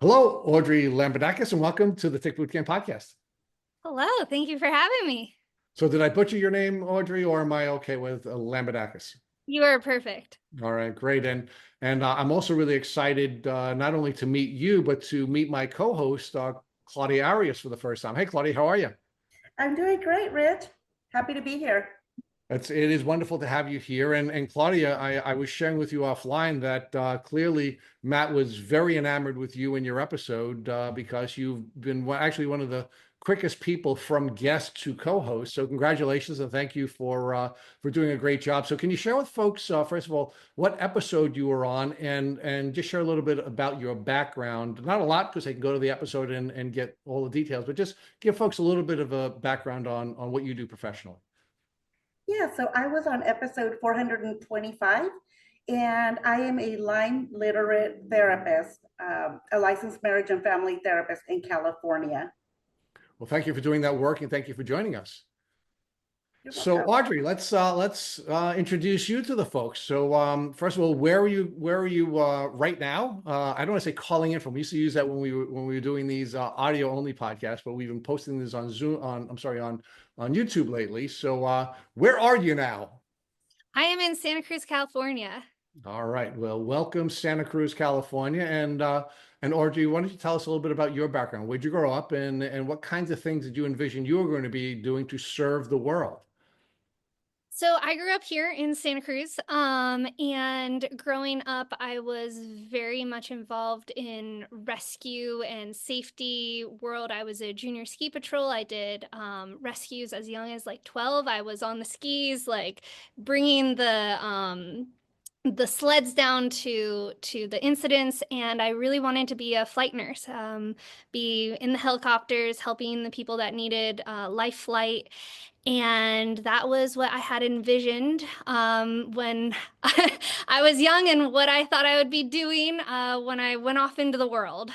Hello, Audrey Lambidakis, and welcome to the Tick Bootcamp podcast. Hello, thank you for having me. So did I butcher your name, Audrey, or am I okay with Lambidakis? You are perfect. All right, great. And I'm also really excited not only to meet you, but to meet my co-host, Claudia Arias, for the first time. Hey, Claudia, how are you? I'm doing great, Rich. Happy to be here. It is wonderful to have you here. And Claudia, I was sharing with you offline that clearly Matt was very enamored with you in your episode because you've been actually one of the quickest people from guest to co-host. So congratulations and thank you for doing a great job. So can you share with folks, first of all, what episode you were on and just share a little bit about your background? Not a lot because they can go to the episode and get all the details, but just give folks a little bit of a background on what you do professionally. Yeah, so I was on episode 425, and I am a Lyme-literate therapist, a licensed marriage and family therapist in California. Well, thank you for doing that work and thank you for joining us. You're So welcome. Audrey, let's introduce you to the folks. So first of all, where are you right now? I don't want to say calling in from. We used to use that when we were doing these audio only podcasts, but we've been posting this on Zoom on YouTube lately. So where are you now? I am in Santa Cruz, California. All right. Well, welcome Santa Cruz, California, and Audrey, why don't you tell us a little bit about your background? Where'd you grow up, and what kinds of things did you envision you were going to be doing to serve the world? So I grew up here in Santa Cruz, and growing up, I was very much involved in rescue and safety world. I was a junior ski patrol. I did rescues as young as like 12. I was on the skis, like bringing the sleds down to the incidents, and I really wanted to be a flight nurse, be in the helicopters, helping the people that needed life flight. And that was what I had envisioned when I was young and what I thought I would be doing when I went off into the world.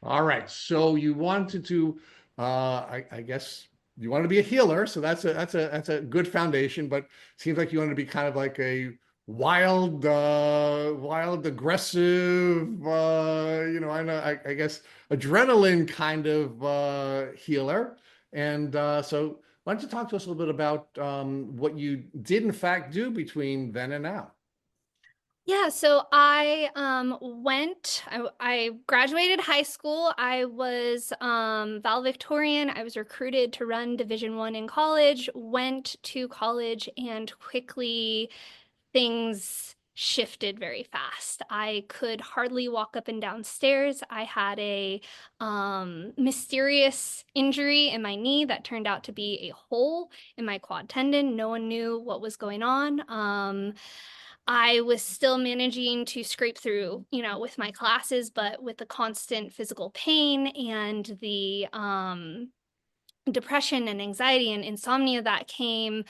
All right. So you wanted to, I guess you want to be a healer. So that's a good foundation. But it seems like you want to be kind of like a wild, aggressive, I guess adrenaline kind of healer. And so why don't you talk to us a little bit about what you did in fact do between then and now? Yeah, so I graduated high school. I was valedictorian. I was recruited to run Division I in college, went to college, and quickly things shifted very fast. I could hardly walk up and down stairs. I had a mysterious injury in my knee that turned out to be a hole in my quad tendon. No one knew what was going on. I was still managing to scrape through, with my classes, but with the constant physical pain and the depression and anxiety and insomnia that came,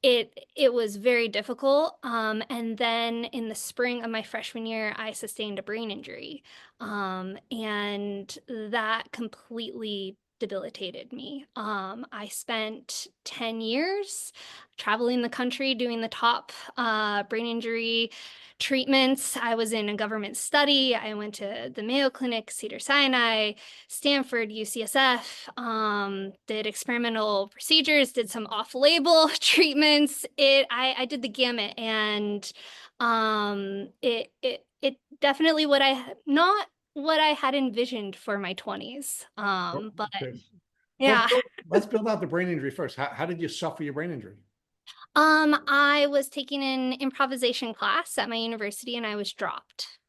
it was very difficult. And then in the spring of my freshman year, I sustained a brain injury, and that completely debilitated me. I spent 10 years traveling the country doing the top brain injury treatments. I was in a government study. I went to the Mayo Clinic, Cedars-Sinai, Stanford, UCSF, did experimental procedures, did some off-label treatments. I did the gamut, and it definitely not what I had envisioned for my 20s. But Okay. yeah. Let's build out the brain injury first. How did you suffer your brain injury? I was taking an improvisation class at my university and I was dropped.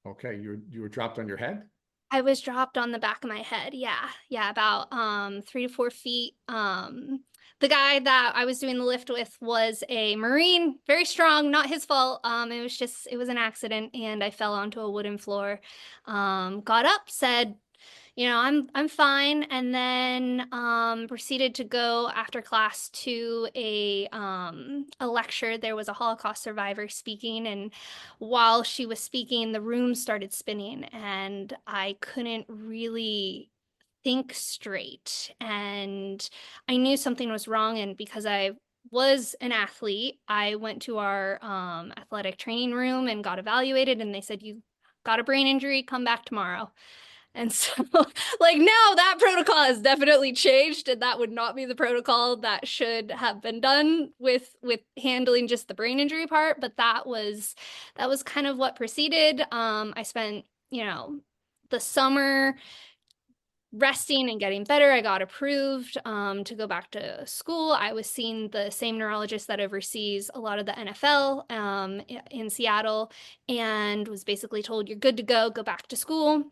Okay, you were dropped on your head? I was dropped on the back of my head. Yeah. Yeah, about 3 to 4 feet. The guy that I was doing the lift with was a Marine, very strong, not his fault. It was an accident and I fell onto a wooden floor. Got up, said, I'm fine, and then proceeded to go after class to a lecture. There was a Holocaust survivor speaking, and while she was speaking, the room started spinning, and I couldn't really think straight. And I knew something was wrong, and because I was an athlete, I went to our athletic training room and got evaluated, and they said, you got a brain injury, come back tomorrow. And so like now that protocol has definitely changed, and that would not be the protocol that should have been done with handling just the brain injury part. But that was kind of what proceeded. I spent, the summer resting and getting better. I got approved to go back to school. I was seeing the same neurologist that oversees a lot of the NFL in Seattle, and was basically told, you're good to go back to school.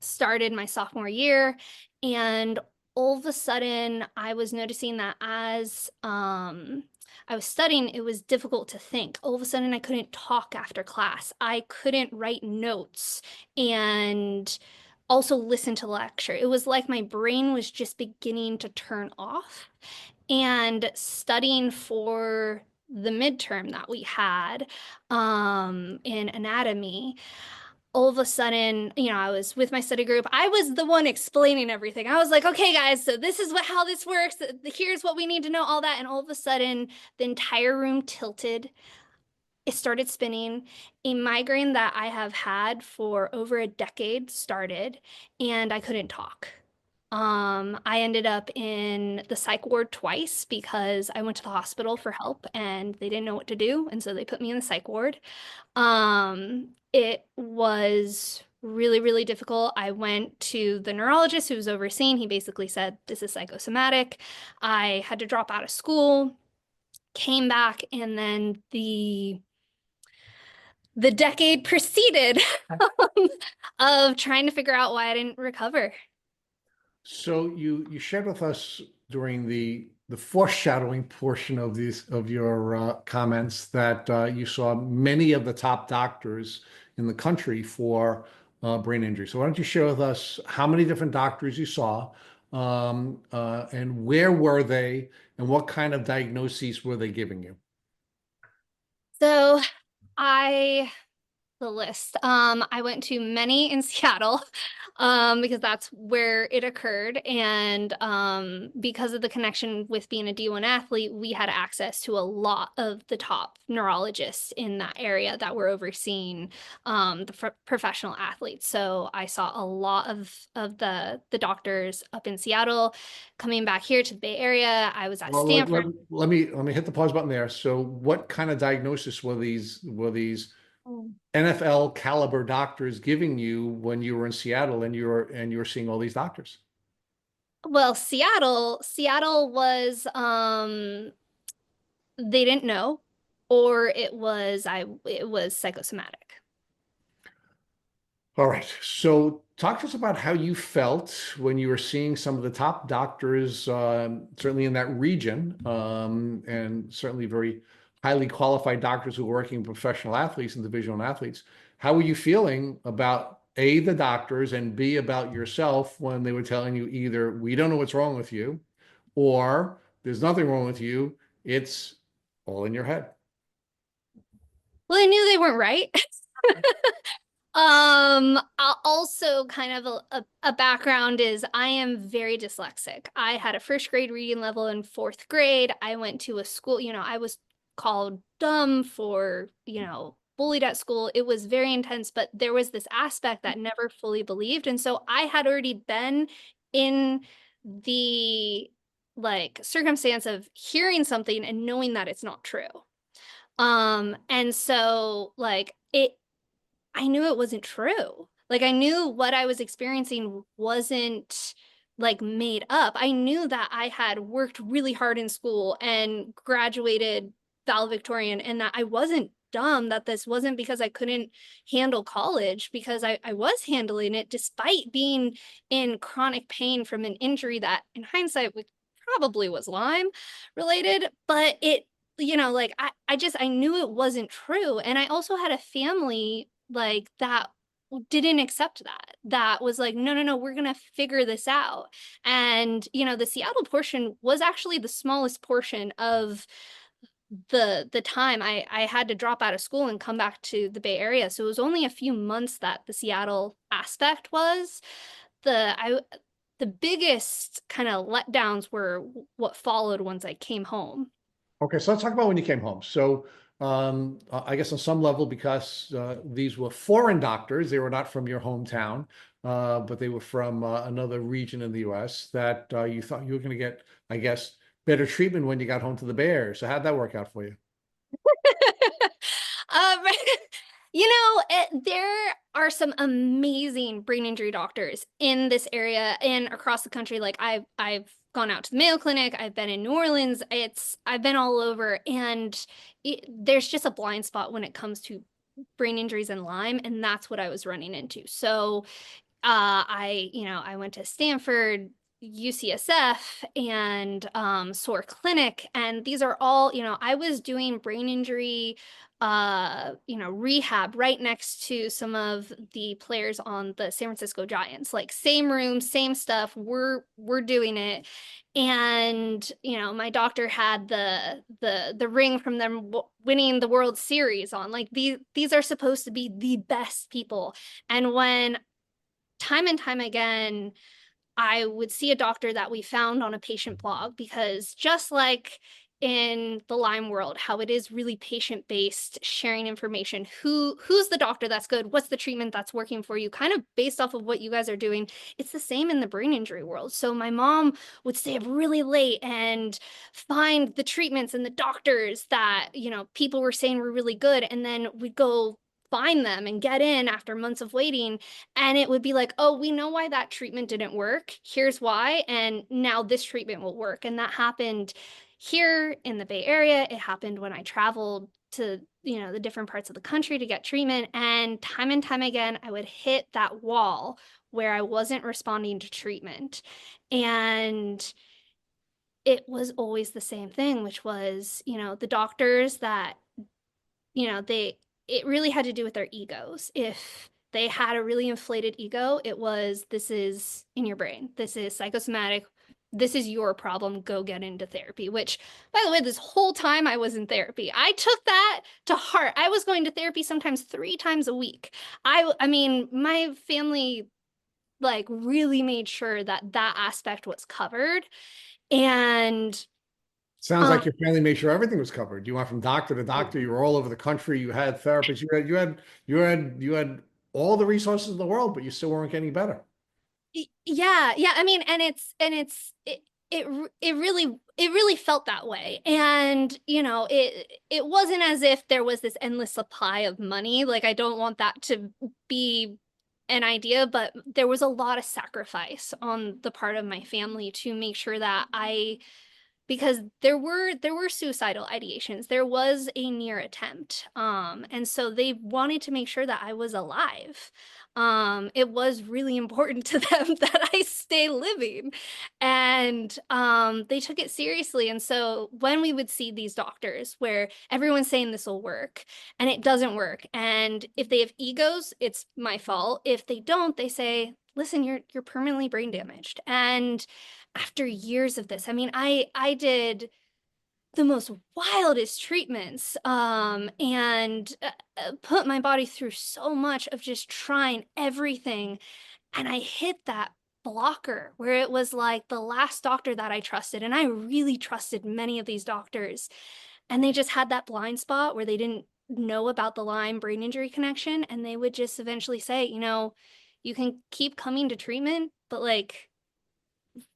Started my sophomore year, and all of a sudden I was noticing that as I was studying, it was difficult to think. All of a sudden I couldn't talk after class. I couldn't write notes and also listen to lecture. It was like my brain was just beginning to turn off. And studying for the midterm that we had in anatomy, all of a sudden, I was with my study group. I was the one explaining everything. I was like, okay, guys, so this is how this works. Here's what we need to know, all that. And all of a sudden, the entire room tilted. It started spinning. A migraine that I have had for over a decade started, and I couldn't talk. I ended up in the psych ward twice because I went to the hospital for help and they didn't know what to do. And so they put me in the psych ward. It was really, really difficult. I went to the neurologist who was overseeing. He basically said, this is psychosomatic. I had to drop out of school, came back, and then the decade proceeded of trying to figure out why I didn't recover. So you shared with us during the foreshadowing portion of your comments that you saw many of the top doctors in the country for brain injury. So why don't you share with us how many different doctors you saw, and where were they, and what kind of diagnoses were they giving you? So the list. I went to many in Seattle because that's where it occurred. And because of the connection with being a D1 athlete, we had access to a lot of the top neurologists in that area that were overseeing the professional athletes. So I saw a lot of the doctors up in Seattle. Coming back here to the Bay Area, I was at Well, Stanford. let me hit the pause button there. So what kind of diagnosis were these NFL caliber doctors giving you when you were in Seattle and you're seeing all these doctors? Well, Seattle was they didn't know, or it was psychosomatic. All right. So talk to us about how you felt when you were seeing some of the top doctors, certainly in that region, and certainly very highly qualified doctors who were working with professional athletes and divisional athletes. How were you feeling about A, the doctors, and B, about yourself when they were telling you either we don't know what's wrong with you, or there's nothing wrong with you, it's all in your head? Well, I knew they weren't right. Also kind of a background is I am very dyslexic. I had a first grade reading level in fourth grade. I went to a school, I was called dumb for, bullied at school. It was very intense, but there was this aspect that never fully believed. And so I had already been in the circumstance of hearing something and knowing that it's not true. And so I knew it wasn't true. I knew what I was experiencing wasn't made up. I knew that I had worked really hard in school and graduated valedictorian, and that I wasn't dumb, that this wasn't because I couldn't handle college, because I was handling it despite being in chronic pain from an injury that in hindsight probably was Lyme related, but it, I knew it wasn't true. And I also had a family that didn't accept that was like, no, we're gonna figure this out. And the Seattle portion was actually the smallest portion of the time I had to drop out of school and come back to the Bay Area. So it was only a few months that the Seattle aspect was. The biggest kind of letdowns were what followed once I came home. Okay, so let's talk about when you came home. So I guess on some level, because these were foreign doctors, they were not from your hometown, but they were from another region in the U.S., that you thought you were going to get, I guess, better treatment when you got home to the Bay Area. So how'd that work out for you? Um, there are some amazing brain injury doctors in this area and across the country. Like I've gone out to the Mayo Clinic, I've been in New Orleans, I've been all over, and there's just a blind spot when it comes to brain injuries and Lyme, and that's what I was running into. So I went to Stanford, UCSF, and SOAR Clinic, and these are all, I was doing brain injury, rehab right next to some of the players on the San Francisco Giants. Like same room, same stuff. We're doing it, and my doctor had the ring from them winning the World Series on. Like these are supposed to be the best people, and when time and time again, I would see a doctor that we found on a patient blog, because just like in the Lyme world, how it is really patient-based, sharing information, who's the doctor that's good, what's the treatment that's working for you, kind of based off of what you guys are doing. It's the same in the brain injury world. So my mom would stay up really late and find the treatments and the doctors that, people were saying were really good, and then we'd go find them and get in after months of waiting, and it would be like, oh, we know why that treatment didn't work. Here's why. And now this treatment will work. And that happened here in the Bay Area. It happened when I traveled to, the different parts of the country to get treatment. And time again, I would hit that wall where I wasn't responding to treatment. And it was always the same thing, which was, the doctors that, it really had to do with their egos. If they had a really inflated ego, it was, this is in your brain, this is psychosomatic, this is your problem, go get into therapy. Which, by the way, this whole time I was in therapy, I took that to heart. I was going to therapy sometimes 3 times a week. I mean, my family like really made sure that that aspect was covered. And Sounds like your family made sure everything was covered. You went from doctor to doctor. You were all over the country. You had therapists. You had all the resources in the world, but you still weren't getting better. yeah, I mean, it really felt that way. And it wasn't as if there was this endless supply of money. Like, I don't want that to be an idea, but there was a lot of sacrifice on the part of my family to make sure that because there were suicidal ideations. There was a near attempt. And so they wanted to make sure that I was alive. It was really important to them that I stay living. And they took it seriously. And so when we would see these doctors where everyone's saying this will work and it doesn't work, and if they have egos, it's my fault. If they don't, they say, listen, you're permanently brain damaged. And after years of this, I mean, I did the most wildest treatments, and put my body through so much of just trying everything, and I hit that blocker where it was like the last doctor that I trusted, and I really trusted many of these doctors, and they just had that blind spot where they didn't know about the Lyme brain injury connection, and they would just eventually say, you can keep coming to treatment, but like,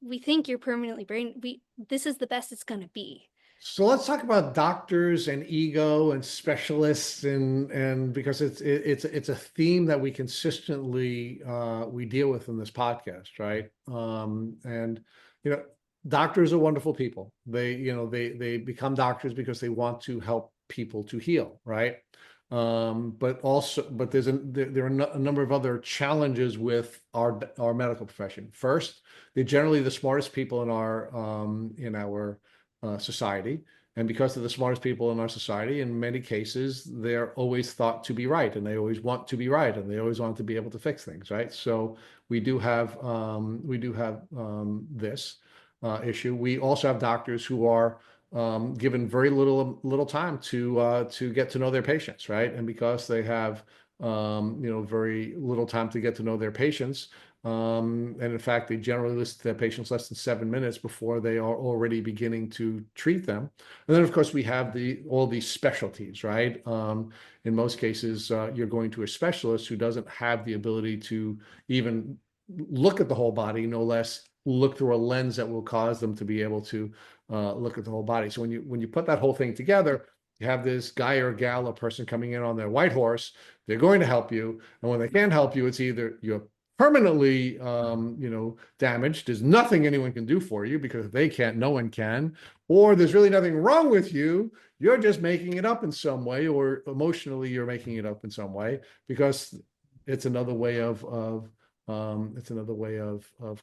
we think you're permanently brain, this is the best it's going to be. So let's talk about doctors and ego and specialists, and because it's a theme that we consistently we deal with in this podcast, right? And you know, doctors are wonderful people. They become doctors because they want to help people to heal, right? But there are a number of other challenges with our medical profession. First, they're generally the smartest people in our society. And because they're the smartest people in our society, in many cases, they're always thought to be right, and they always want to be right, and they always want to be able to fix things, right? So we do have this issue. We also have doctors who are given very little time to get to know their patients, right? And because they have very little time to get to know their patients. And in fact, they generally listen to their patients less than 7 minutes before they are already beginning to treat them. And then, of course, we have all these specialties, right? In most cases, you're going to a specialist who doesn't have the ability to even look at the whole body, no less look through a lens that will cause them to be able to look at the whole body. So when you put that whole thing together, you have this guy or gal, a person coming in on their white horse. They're going to help you, and when they can't help you, it's either you're permanently damaged. There's nothing anyone can do for you because if they can't, no one can. Or there's really nothing wrong with you. You're just making it up in some way, or emotionally you're making it up in some way, because it's another way of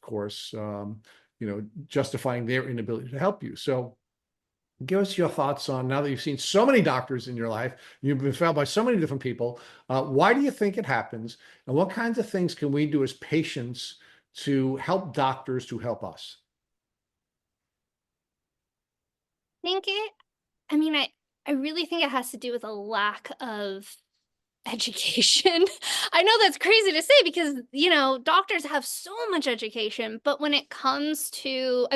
course, justifying their inability to help you. So give us your thoughts on, now that you've seen so many doctors in your life, you've been failed by so many different people, why do you think it happens? And what kinds of things can we do as patients to help doctors to help us? I really think it has to do with a lack of education. I know that's crazy to say because, doctors have so much education, but when it comes to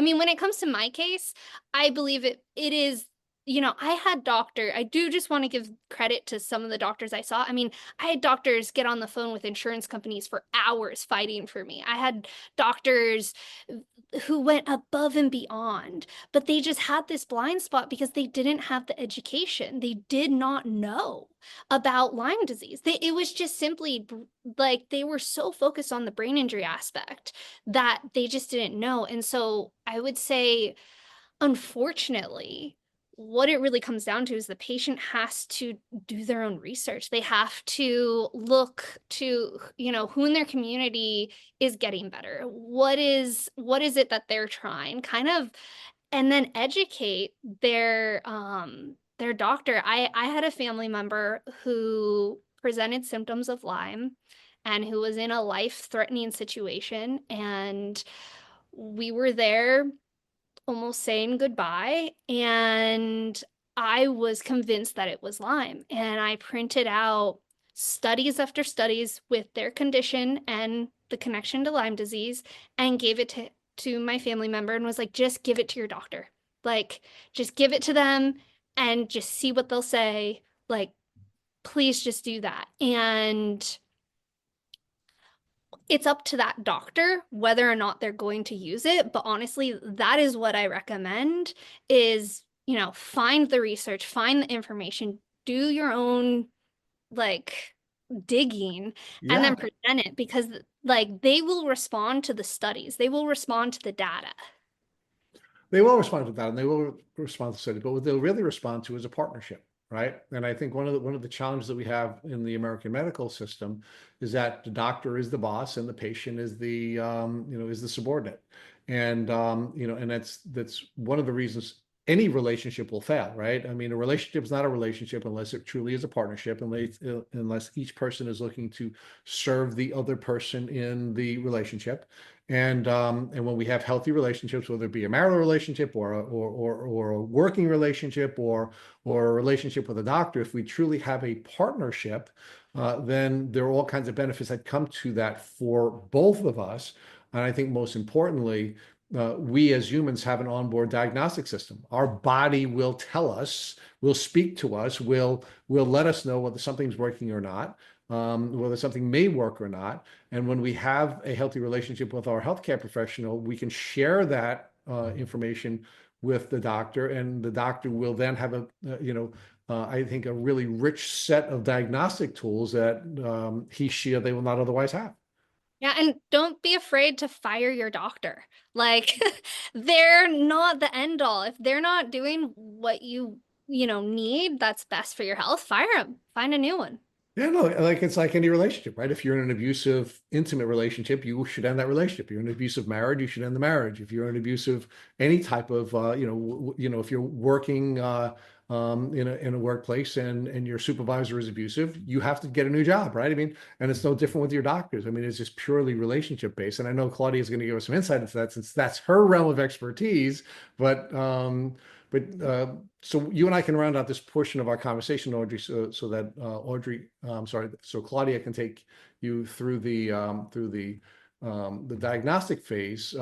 my case, I believe it is, I do just want to give credit to some of the doctors I saw. I had doctors get on the phone with insurance companies for hours fighting for me. I had doctors who went above and beyond, but they just had this blind spot because they didn't have the education. They did not know about Lyme disease. It was just simply like they were so focused on the brain injury aspect that they just didn't know. And so I would say, unfortunately, what it really comes down to is the patient has to do their own research. They have to look to, who in their community is getting better. What is it that they're trying, kind of, and then educate their doctor. I had a family member who presented symptoms of Lyme and who was in a life-threatening situation, and we were there almost saying goodbye, and I was convinced that it was Lyme, and I printed out studies after studies with their condition and the connection to Lyme disease and gave it to my family member and was like, just give it to your doctor. Like, just give it to them and just see what they'll say. Like, please just do that. And it's up to that doctor whether or not they're going to use it. But honestly, that is what I recommend is, find the research, find the information, do your own digging, and then present it, because they will respond to the studies. They will respond to the data. They will respond to that, and they will respond to study, but what they'll really respond to is a partnership, right? And I think one of the challenges that we have in the American medical system is that the doctor is the boss and the patient is the subordinate, and and that's one of the reasons any relationship will fail, right? A relationship is not a relationship unless it truly is a partnership, unless each person is looking to serve the other person in the relationship. And when we have healthy relationships, whether it be a marital relationship or a working relationship or a relationship with a doctor, if we truly have a partnership, then there are all kinds of benefits that come to that for both of us. And I think most importantly, we as humans have an onboard diagnostic system. Our body will tell us, will speak to us, will let us know whether something's working or not, whether something may work or not. And when we have a healthy relationship with our healthcare professional, we can share that information with the doctor, and the doctor will then have I think a really rich set of diagnostic tools that she or they will not otherwise have. Yeah, and don't be afraid to fire your doctor. They're not the end all. If they're not doing what you need that's best for your health, fire them. Find a new one. Yeah, no, it's like any relationship, right? If you're in an abusive, intimate relationship, you should end that relationship. You're in an abusive marriage, you should end the marriage. If you're in an abusive, any type of, if you're working in a workplace, and your supervisor is abusive, you have to get a new job, right? I mean, and it's no different with your doctors. I mean, it's just purely relationship based. And I know Claudia is going to give us some insight into that, since that's her realm of expertise. But so you and I can round out this portion of our conversation, Audrey, so that so Claudia can take you through the diagnostic phase.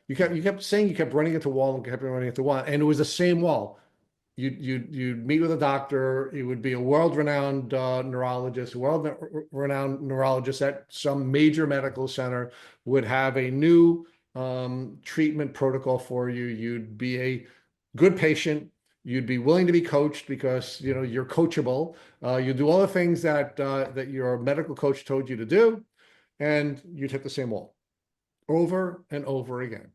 You kept saying you kept running into wall and kept running into wall, and it was the same wall. You'd meet with a doctor. It would be a world-renowned neurologist, world-renowned neurologist at some major medical center, would have a new treatment protocol for you. You'd be a good patient. You'd be willing to be coached because you're coachable. You do all the things that your medical coach told you to do, and you'd hit the same wall over and over again.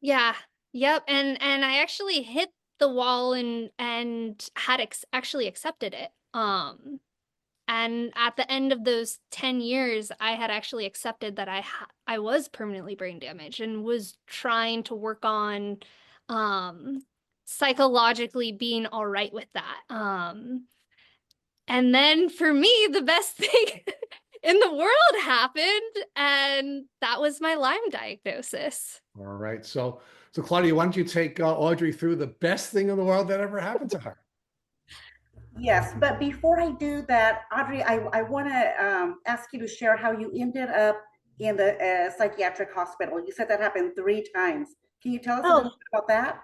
Yeah. Yep. And I actually hit the wall and had actually accepted it. And at the end of those 10 years, I had actually accepted that I was permanently brain damaged, and was trying to work on psychologically being all right with that. And then for me, the best thing in the world happened, and that was my Lyme diagnosis. All right. So Claudia, why don't you take Audrey through the best thing in the world that ever happened to her? Yes, but before I do that, Audrey, I want to ask you to share how you ended up in the psychiatric hospital. You said that happened 3 times. Can you tell us a little bit about that?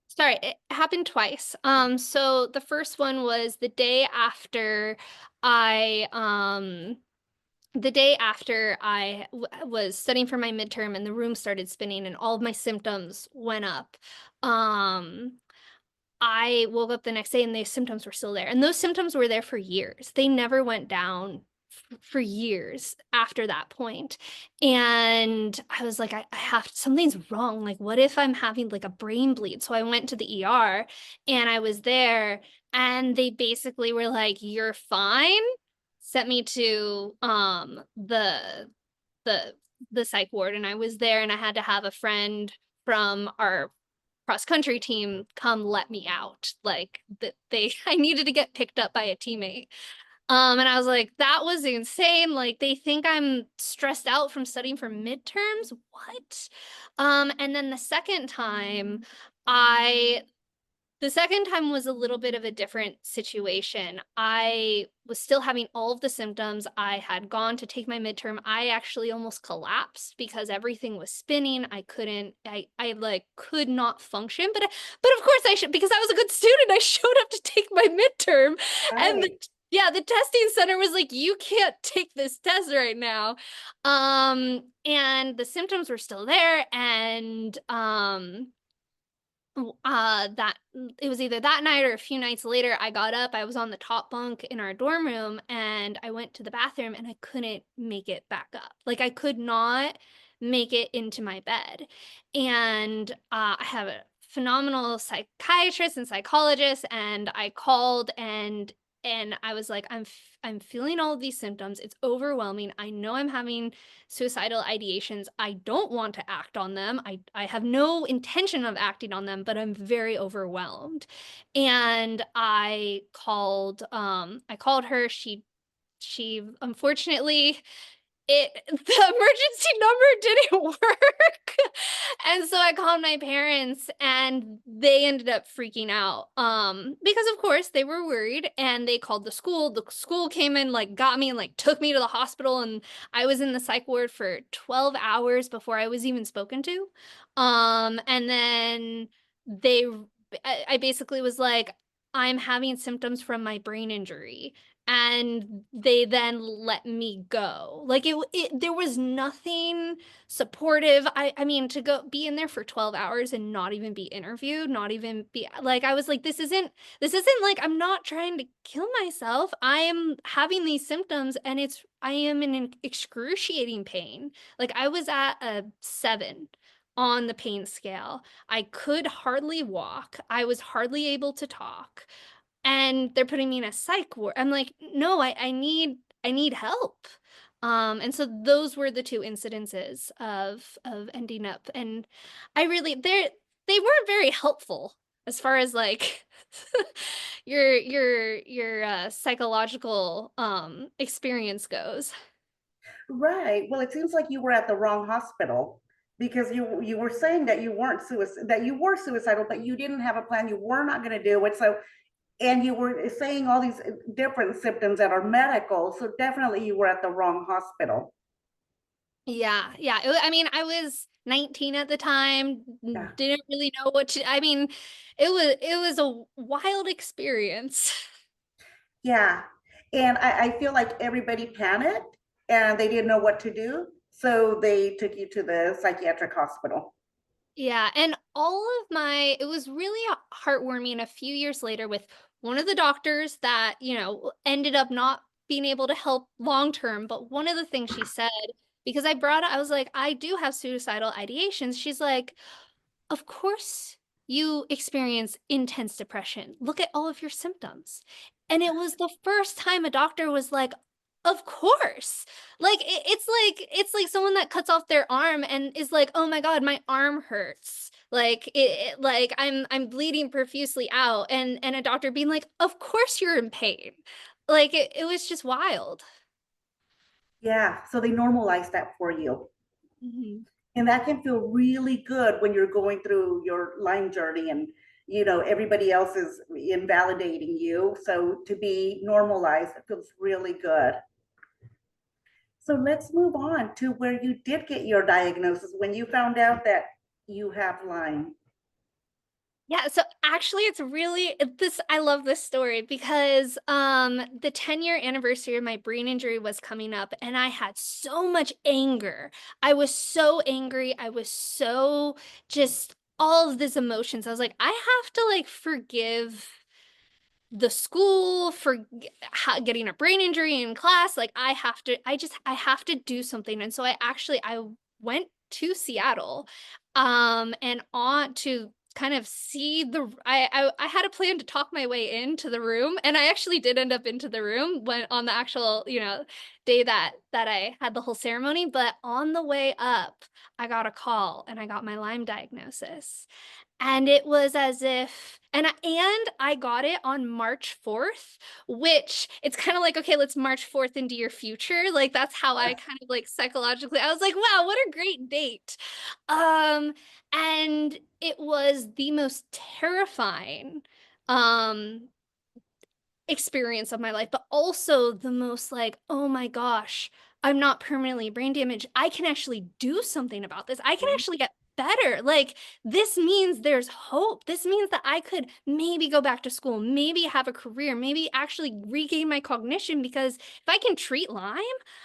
Sorry, it happened twice. So the first one was the day after I was studying for my midterm, and the room started spinning and all of my symptoms went up. I woke up the next day and the symptoms were still there. And those symptoms were there for years. They never went down for years after that point. And I was like, I have, something's wrong. Like, what if I'm having like a brain bleed? So I went to the ER, and I was there, and they basically were like, you're fine. Sent me to the psych ward, and I was there, and I had to have a friend from our cross country team come let me out. Like, that I needed to get picked up by a teammate. And I was like, that was insane. Like, they think I'm stressed out from studying for midterms. What? And then the second time was a little bit of a different situation. I was still having all of the symptoms. I had gone to take my midterm. I actually almost collapsed because everything was spinning. I like could not function. But of course I should, because I was a good student. I showed up to take my midterm. And the testing center was like, you can't take this test right now. And the symptoms were still there. And that it was either that night or a few nights later, I got up, I was on the top bunk in our dorm room, and I went to the bathroom, and I couldn't make it back up. Like, I could not make it into my bed. And I have a phenomenal psychiatrist and psychologist, and I called, and I was like, I'm feeling all of these symptoms. It's overwhelming. I know I'm having suicidal ideations. I don't want to act on them. I have no intention of acting on them, but I'm very overwhelmed. And I called her. She unfortunately, the emergency number didn't work. And so I called my parents, and they ended up freaking out. Because of course they were worried, and they called the school. The school came in, like, got me and like took me to the hospital, and I was in the psych ward for 12 hours before I was even spoken to. And then I basically was like, I'm having symptoms from my brain injury. And they then let me go. Like, there was nothing supportive. I mean, to go be in there for 12 hours and not even be interviewed, not even be like, I was like, this isn't like, I'm not trying to kill myself. I am having these symptoms, and I am in an excruciating pain. Like, I was at a 7 on the pain scale. I could hardly walk. I was hardly able to talk. And they're putting me in a psych ward. I'm like, no, I need help. And so those were the 2 incidences of ending up, and they weren't very helpful. as far as like your psychological experience goes. Right. Well, it seems like you were at the wrong hospital because you were saying that you weren't that you were suicidal, but you didn't have a plan. You were not going to do it. So, and you were saying all these different symptoms that are medical. So definitely you were at the wrong hospital. Yeah, yeah. I mean, I was 19 at the time, Yeah. didn't really know what to, I mean, it was a wild experience. Yeah. And I feel like everybody panicked and they didn't know what to do. So they took you to the psychiatric hospital. Yeah, and it was really heartwarming a few years later with one of the doctors that, ended up not being able to help long term. But one of the things she said, because I was like, I do have suicidal ideations. She's like, of course you experience intense depression. Look at all of your symptoms. And it was the first time a doctor was like, of course. Like it's like someone that cuts off their arm and is like, "Oh my God, my arm hurts." Like like I'm bleeding profusely out and a doctor being like, "Of course you're in pain." Like it was just wild. Yeah. So they normalized that for you. Mhm. And that can feel really good when you're going through your Lyme journey and everybody else is invalidating you. So to be normalized, it feels really good. So let's move on to where you did get your diagnosis when you found out that you have Lyme. Yeah, so actually it's really this I love this story because the 10-year anniversary of my brain injury was coming up and I had so much anger. I was so angry. I was so just all of these emotions. I was like, I have to like forgive the school for getting a brain injury in class. Like I have to do something. And so I went to Seattle and on to kind of see I had a plan to talk my way into the room, and I actually did end up into the room when on the actual day that I had the whole ceremony. But on the way up I got a call and I got my Lyme diagnosis. And it was as if, and I got it on March 4th, which it's kind of like, okay, let's march forth into your future. Like that's how I kind of like psychologically, I was like, wow, what a great date. And it was the most terrifying um experience of my life, but also the most like, oh my gosh, I'm not permanently brain damaged. I can actually do something about this. I can actually get better. Like, this means there's hope. This means that I could maybe go back to school, maybe have a career, maybe actually regain my cognition because if I can treat Lyme,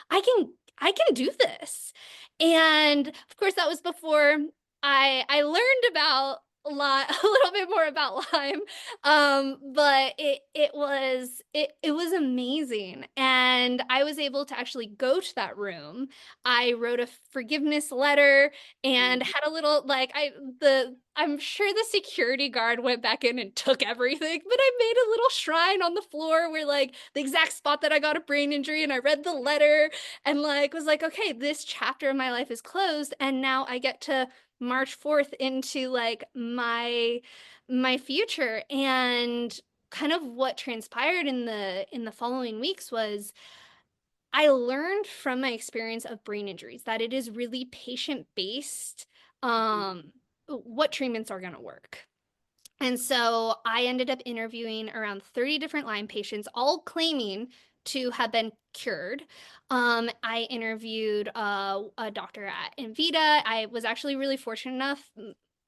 I can do this. And of course, that was before I learned about a lot, a little bit more about Lyme. But it was amazing. And I was able to actually go to that room. I wrote a forgiveness letter and had a little like I'm sure the security guard went back in and took everything, but I made a little shrine on the floor where like the exact spot that I got a brain injury, and I read the letter and like was like, okay, this chapter of my life is closed and now I get to march forth into like my future. And kind of what transpired in the following weeks was I learned from my experience of brain injuries that it is really patient based, what treatments are going to work. And so I ended up interviewing around 30 different Lyme patients, all claiming to have been cured. I interviewed a doctor at Invita. I was actually really fortunate enough.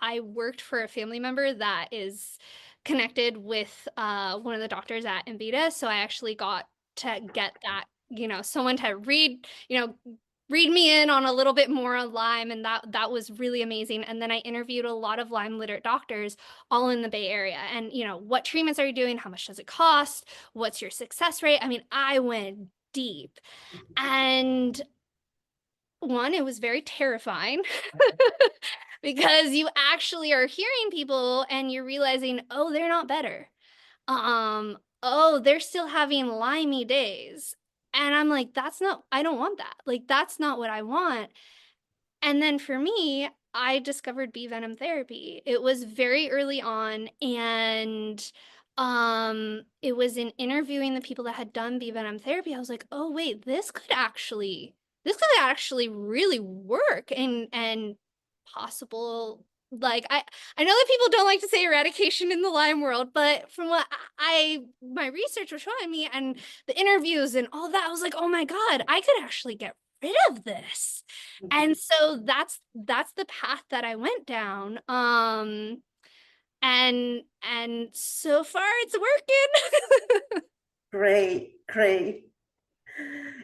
I worked for a family member that is connected with one of the doctors at Invita. So I actually got to get that, someone to read me in on a little bit more on Lyme, and that was really amazing. And then I interviewed a lot of Lyme-literate doctors all in the Bay Area. And, what treatments are you doing? How much does it cost? What's your success rate? I mean, I went deep. And one, it was very terrifying because you actually are hearing people and you're realizing, oh, they're not better. Oh, they're still having limey days. And I'm like, I don't want that. Like, that's not what I want. And then for me, I discovered Bee Venom Therapy. It was very early on, and it was in interviewing the people that had done Bee Venom Therapy. I was like, oh wait, this could actually really work, and possible, like, I know that people don't like to say eradication in the Lyme world, but from what my research was showing me and the interviews and all that, I was like, oh my God, I could actually get rid of this. And so that's the path that I went down. And so far it's working. Great, great.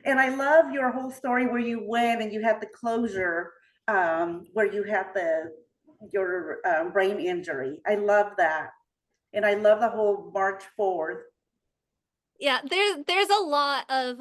And I love your whole story where you went and you had the closure, where you had your brain injury. I love that. And I love the whole march forward. Yeah, there's a lot of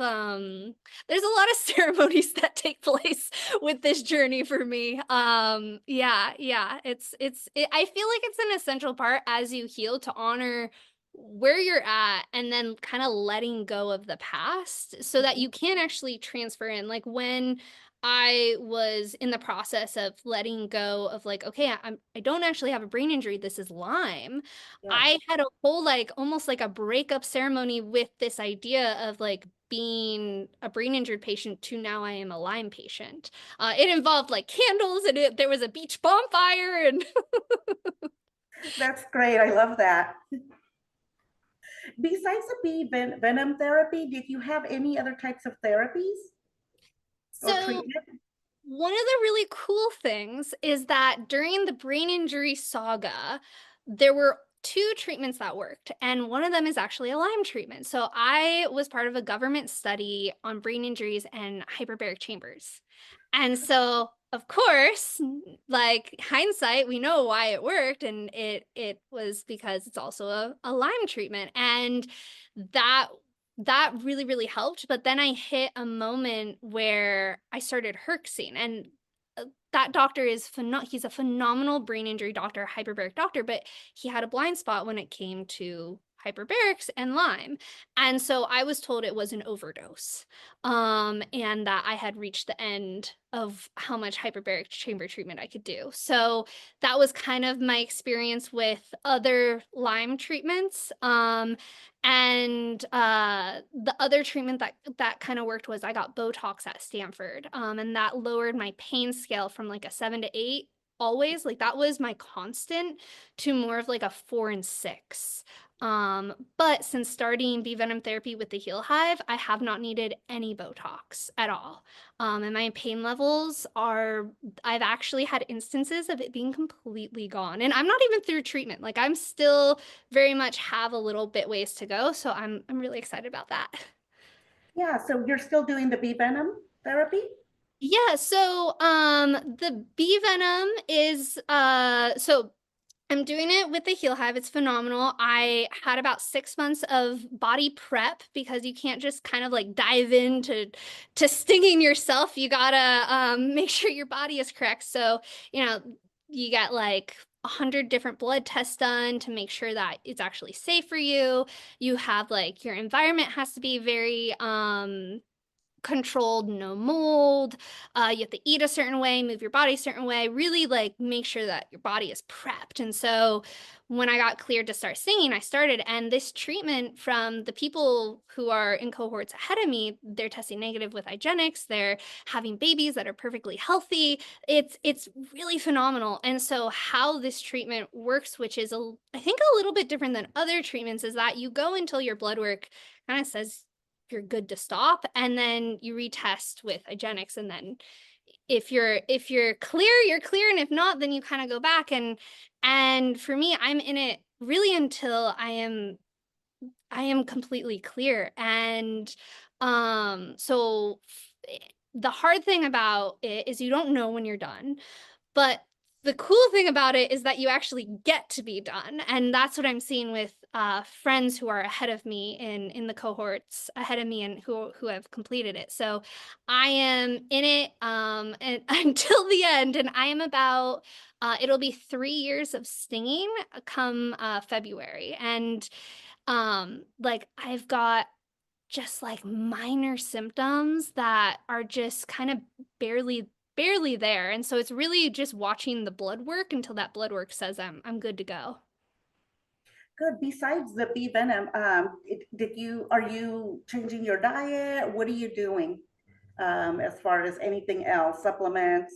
ceremonies that take place with this journey for me. Yeah, I feel like it's an essential part as you heal to honor where you're at and then kind of letting go of the past so that you can actually transfer in. Like when I was in the process of letting go of, like, okay, I don't actually have a brain injury, this is Lyme. Yeah. I had a whole, like, almost like a breakup ceremony with this idea of, like, being a brain injured patient to now I am a Lyme patient. It involved like candles, and there was a beach bonfire, and That's great. I love that. Besides the venom therapy, did you have any other types of therapies or so treatment? one of the really cool things is that during the brain injury saga, there were two treatments that worked, and one of them is actually a Lyme treatment. So I was part of a government study on brain injuries and hyperbaric chambers. And so, of course, like hindsight, we know why it worked, and it was because it's also a Lyme treatment. And that that really, really helped. But then I hit a moment where I started herxing, and that doctor is he's a phenomenal brain injury doctor, hyperbaric doctor, but he had a blind spot when it came to hyperbarics and Lyme. And so I was told it was an overdose, and that I had reached the end of how much hyperbaric chamber treatment I could do. So that was kind of my experience with other Lyme treatments. And the other treatment that kind of worked was I got Botox at Stanford, and that lowered my pain scale from like a 7 to 8 always, like that was my constant, to more of like a 4 and 6. But since starting Bee Venom Therapy with the Heal Hive, I have not needed any Botox at all. And my pain levels I've actually had instances of it being completely gone. And I'm not even through treatment. Like I'm still very much have a little bit ways to go. So I'm really excited about that. Yeah, so you're still doing the bee venom therapy? Yeah, so the Bee Venom is so I'm doing it with the Heal Hive. It's phenomenal. I had about 6 months of body prep because you can't just kind of like dive into stinging yourself. You gotta make sure your body is correct. So, you get like 100 different blood tests done to make sure that it's actually safe for you. You have like your environment has to be very controlled, no mold. You have to eat a certain way, move your body a certain way, really like make sure that your body is prepped. And so when I got cleared to start singing, I started. And this treatment, from the people who are in cohorts ahead of me, they're testing negative with IGeneX. They're having babies that are perfectly healthy. It's really phenomenal. And so how this treatment works, which is I think a little bit different than other treatments, is that you go until your blood work kind of says you're good to stop, and then you retest with IGeneX, and then if you're clear, you're clear, and if not, then you kind of go back. And for me, I'm in it really until I am completely clear. And so the hard thing about it is you don't know when you're done. But the cool thing about it is that you actually get to be done. And that's what I'm seeing with friends who are ahead of me in the cohorts ahead of me, and who have completed it. So I am in it and until the end. And I am about, it'll be 3 years of stinging come February. And like I've got just like minor symptoms that are just kind of barely barely there. And so it's really just watching the blood work until that blood work says I'm good to go. Good. Besides the bee venom, are you changing your diet? What are you doing as far as anything else, supplements?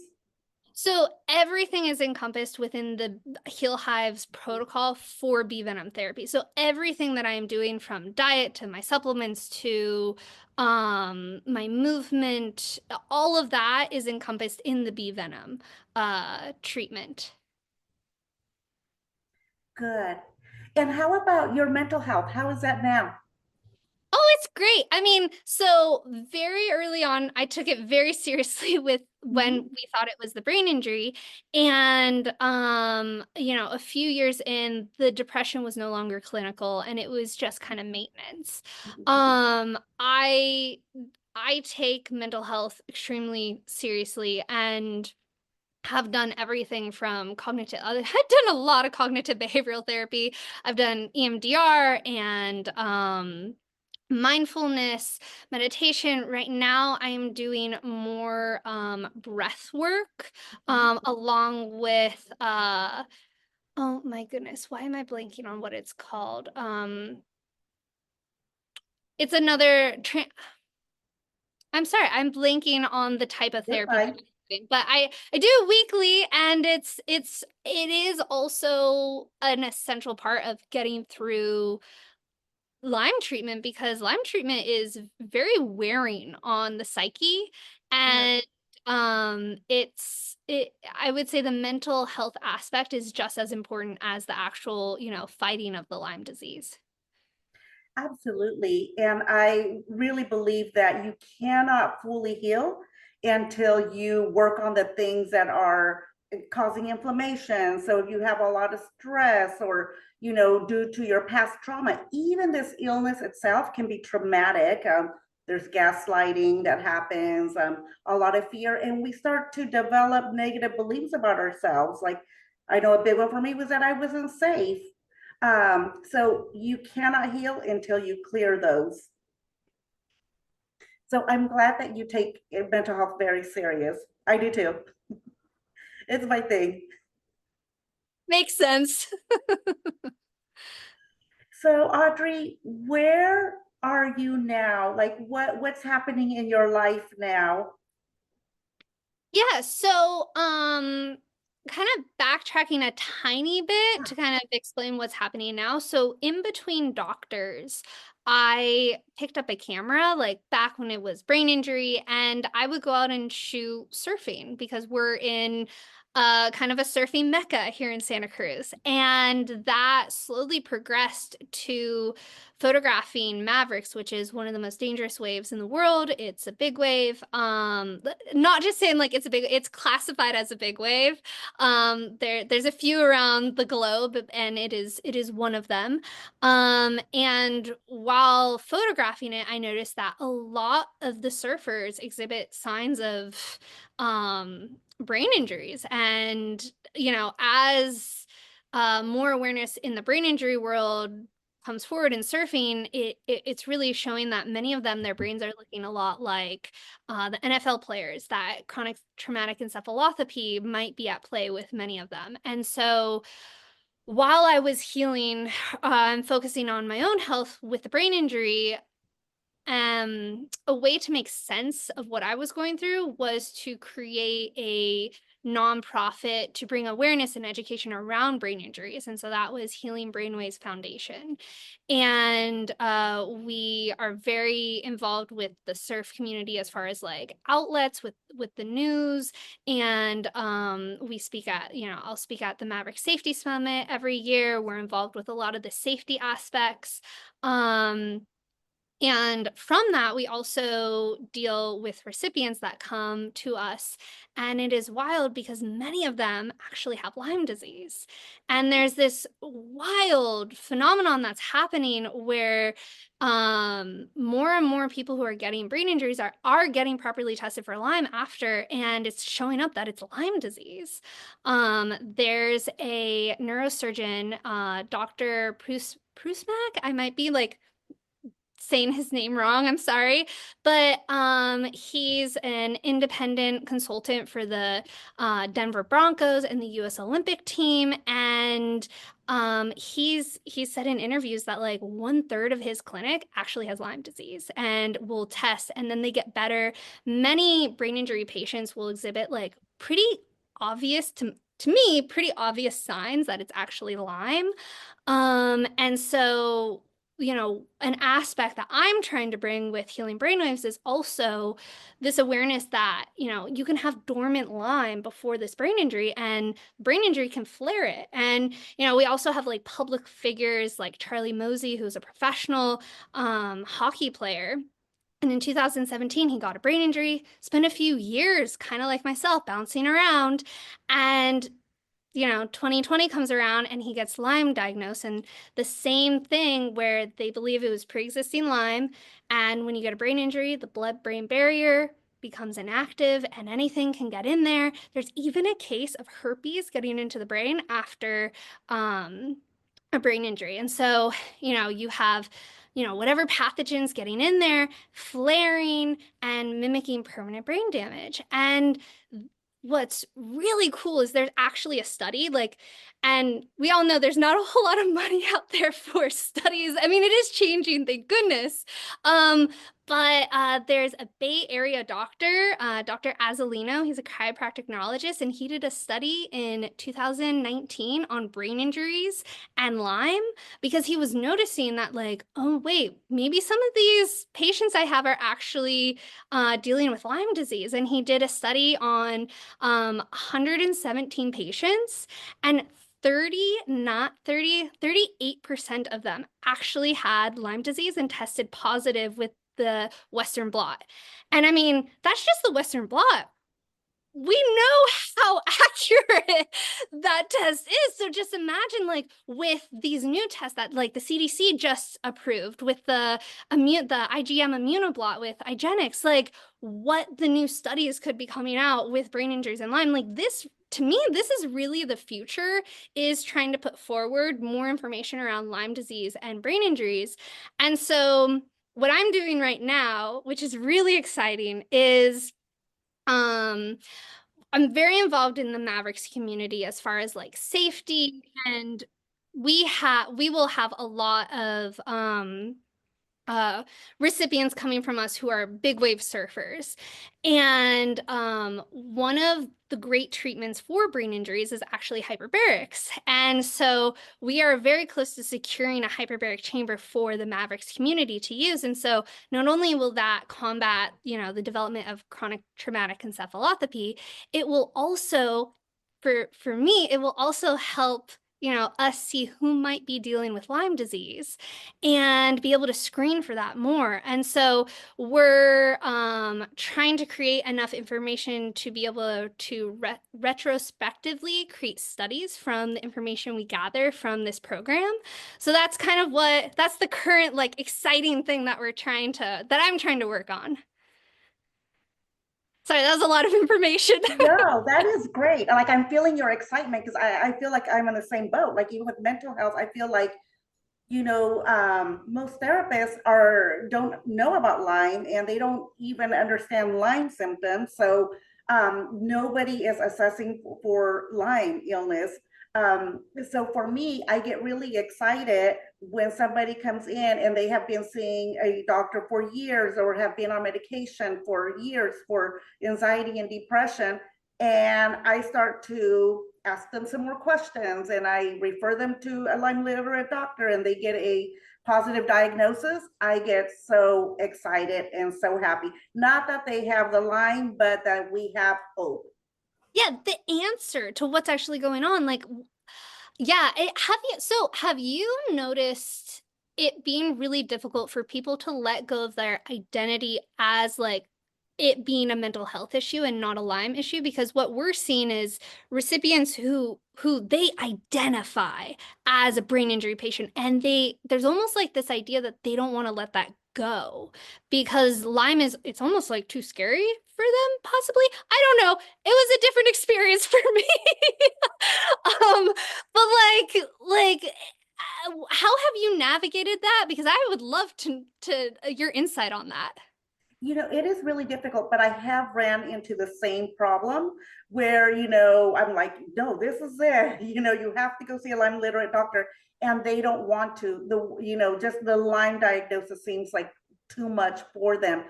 So everything is encompassed within the Heal Hive's protocol for bee venom therapy. So everything that I am doing, from diet to my supplements to my movement, all of that is encompassed in the bee venom treatment. Good. And how about your mental health? How is that now? Oh, it's great. I mean, so very early on, I took it very seriously with when Mhm. we thought it was the brain injury. And a few years in, the depression was no longer clinical and it was just kind of maintenance. I take mental health extremely seriously and have done everything from cognitive, I've done a lot of cognitive behavioral therapy. I've done EMDR and mindfulness, meditation. Right now, I am doing more breath work along with oh my goodness, why am I blanking on what it's called? It's another I'm sorry, I'm blanking on the type of You're therapy that fine. I'm doing, but I do it weekly, and it is also an essential part of getting through Lyme treatment, because Lyme treatment is very wearing on the psyche. Yeah. And I would say the mental health aspect is just as important as the actual, fighting of the Lyme disease. Absolutely. And I really believe that you cannot fully heal until you work on the things that are causing inflammation. So if you have a lot of stress or, due to your past trauma, even this illness itself can be traumatic. There's gaslighting that happens, a lot of fear, and we start to develop negative beliefs about ourselves. Like, I know a big one for me was that I wasn't safe. So you cannot heal until you clear those. So I'm glad that you take mental health very serious. I do too. It's my thing. Makes sense. So Audrey, where are you now? Like what's happening in your life now? Yeah, so kind of backtracking a tiny bit to kind of explain what's happening now. So in between doctors, I picked up a camera like back when it was brain injury, and I would go out and shoot surfing because we're in kind of a surfing mecca here in Santa Cruz. And that slowly progressed to photographing mavericks, which is one of the most dangerous waves in the world. It's a big wave. Not just saying like it's classified as a big wave. There's a few around the globe, and it is one of them. And while photographing it, I noticed that a lot of the surfers exhibit signs of brain injuries. And, as more awareness in the brain injury world comes forward in surfing, it's really showing that many of them, their brains are looking a lot like the NFL players, that chronic traumatic encephalopathy might be at play with many of them. And so while I was healing and focusing on my own health with the brain injury, a way to make sense of what I was going through was to create a nonprofit to bring awareness and education around brain injuries. And so that was Healing Brainwaves Foundation. And we are very involved with the surf community as far as like outlets with the news. And we speak at, I'll speak at the Maverick Safety Summit every year. We're involved with a lot of the safety aspects. And from that, we also deal with recipients that come to us. And it is wild because many of them actually have Lyme disease. And there's this wild phenomenon that's happening where more and more people who are getting brain injuries are getting properly tested for Lyme after, and it's showing up that it's Lyme disease. There's a neurosurgeon, Dr. Prusmak. I might be like saying his name wrong, I'm sorry, but he's an independent consultant for the Denver Broncos and the US Olympic team, and he's said in interviews that like 1/3 of his clinic actually has Lyme disease and will test, and then they get better. Many brain injury patients will exhibit like pretty obvious to me, pretty obvious signs that it's actually Lyme. And so, you know, an aspect that I'm trying to bring with Healing Brainwaves is also this awareness that, you know, you can have dormant Lyme before this brain injury, and brain injury can flare it. And, you know, we also have like public figures like Charlie Mosey, who's a professional hockey player. And in 2017, he got a brain injury, spent a few years, kind of like myself, bouncing around. And, you know, 2020 comes around and he gets Lyme diagnosed. And the same thing where they believe it was pre-existing Lyme. And when you get a brain injury, the blood-brain barrier becomes inactive and anything can get in there. There's even a case of herpes getting into the brain after a brain injury. And so, you know, you have, you know, whatever pathogens getting in there, flaring and mimicking permanent brain damage. And what's really cool is there's actually a study, like, and we all know there's not a whole lot of money out there for studies. I mean, it is changing, thank goodness. But there's a Bay Area doctor, Dr. Azzolino. He's a chiropractic neurologist, and he did a study in 2019 on brain injuries and Lyme, because he was noticing that, like, oh, wait, maybe some of these patients I have are actually dealing with Lyme disease. And he did a study on 117 patients, and 38% of them actually had Lyme disease and tested positive with the Western blot. And I mean, that's just the Western blot. We know how accurate that test is. So just imagine, like, with these new tests that like the CDC just approved with the IgM immunoblot with IGeneX, like what the new studies could be coming out with brain injuries and Lyme. Like this, to me, this is really the future, is trying to put forward more information around Lyme disease and brain injuries. And so what I'm doing right now, which is really exciting, is I'm very involved in the Mavericks community as far as like safety, and we will have a lot of recipients coming from us who are big wave surfers. And one of the great treatments for brain injuries is actually hyperbarics. And so we are very close to securing a hyperbaric chamber for the Mavericks community to use. And so not only will that combat, you know, the development of chronic traumatic encephalopathy, it will also, for me, it will also help, you know, us see who might be dealing with Lyme disease and be able to screen for that more. And so we're trying to create enough information to be able to retrospectively create studies from the information we gather from this program. So that's kind of that's the current like exciting thing that I'm trying to work on. Sorry, that was a lot of information. No, that is great. Like, I'm feeling your excitement because I feel like I'm in the same boat. Like, even with mental health, I feel like, you know, most therapists don't know about Lyme, and they don't even understand Lyme symptoms. So nobody is assessing for Lyme illness. So for me, I get really excited when somebody comes in and they have been seeing a doctor for years or have been on medication for years for anxiety and depression. And I start to ask them some more questions, and I refer them to a Lyme-literate doctor, and they get a positive diagnosis. I get so excited and so happy. Not that they have the Lyme, but that we have hope. Yeah, the answer to what's actually going on. Like, yeah, have you noticed it being really difficult for people to let go of their identity as like it being a mental health issue and not a Lyme issue? Because what we're seeing is recipients who they identify as a brain injury patient, and there's almost like this idea that they don't want to let that go because Lyme it's almost like too scary for them, possibly. I don't know. It was a different experience for me. But like how have you navigated that? Because I would love to your insight on that. It is really difficult, but I have ran into the same problem where, I'm like, no, this is it. You have to go see a Lyme literate doctor, and they don't want to. Just the Lyme diagnosis seems like too much for them.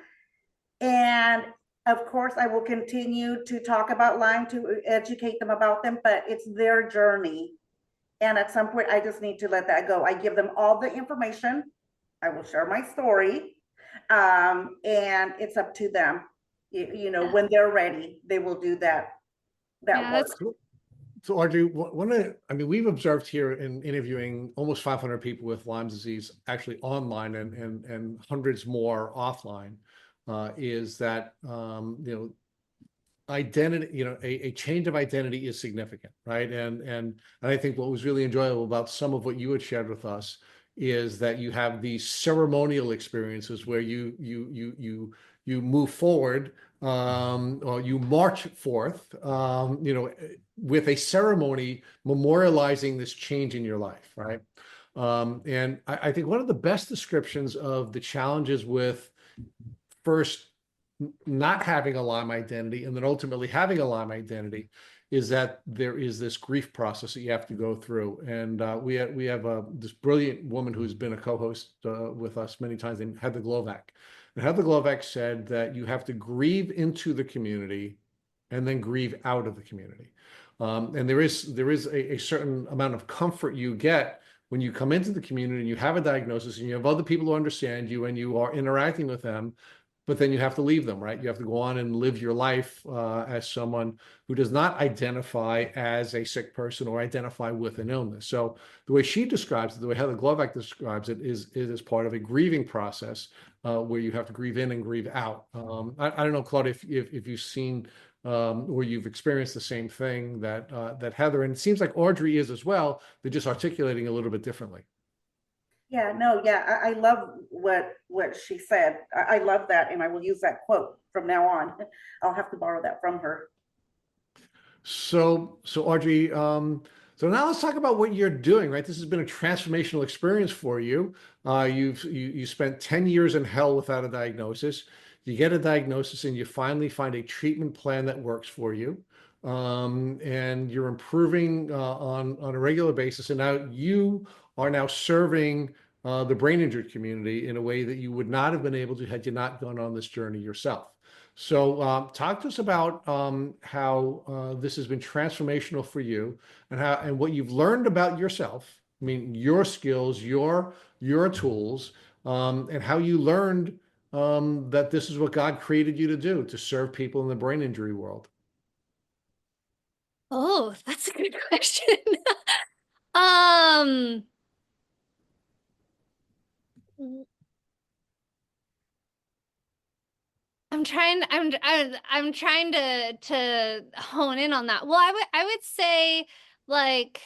And of course, I will continue to talk about Lyme to educate them about them, but it's their journey. And at some point, I just need to let that go. I give them all the information. I will share my story. And it's up to them. When they're ready, they will do that work. So Audrey, we've observed here in interviewing almost 500 people with Lyme disease, actually online and hundreds more offline, is that, identity, a change of identity is significant, right? And I think what was really enjoyable about some of what you had shared with us is that you have these ceremonial experiences where you move forward, or you march forth, with a ceremony memorializing this change in your life, right? And I think one of the best descriptions of the challenges with first not having a Lyme identity and then ultimately having a Lyme identity is that there is this grief process that you have to go through. And we have this brilliant woman who's been a co-host with us many times, named Heather Glovac. And Heather Glovac said that you have to grieve into the community and then grieve out of the community. And there is a certain amount of comfort you get when you come into the community and you have a diagnosis and you have other people who understand you and you are interacting with them. But then you have to leave them, right? You have to go on and live your life as someone who does not identify as a sick person or identify with an illness. So the way she describes it, the way Heather Glovac describes it, is part of a grieving process where you have to grieve in and grieve out. I don't know, Claudia, if you've seen or you've experienced the same thing that Heather, and it seems like Audrey is as well. They're just articulating a little bit differently. I love what she said. I love that, and I will use that quote from now on. I'll have to borrow that from her. So Audrey, so now let's talk about what you're doing, right? This has been a transformational experience for you. You spent 10 years in hell without a diagnosis. You get a diagnosis and you finally find a treatment plan that works for you. And you're improving on a regular basis. And now you are now serving the brain injured community in a way that you would not have been able to had you not gone on this journey yourself. So talk to us about how this has been transformational for you and what you've learned about yourself. I mean, your skills, your tools, and how you learned that this is what God created you to do, to serve people in the brain injury world. Oh, that's a good question. I'm trying to hone in on that. Well, I would say, like,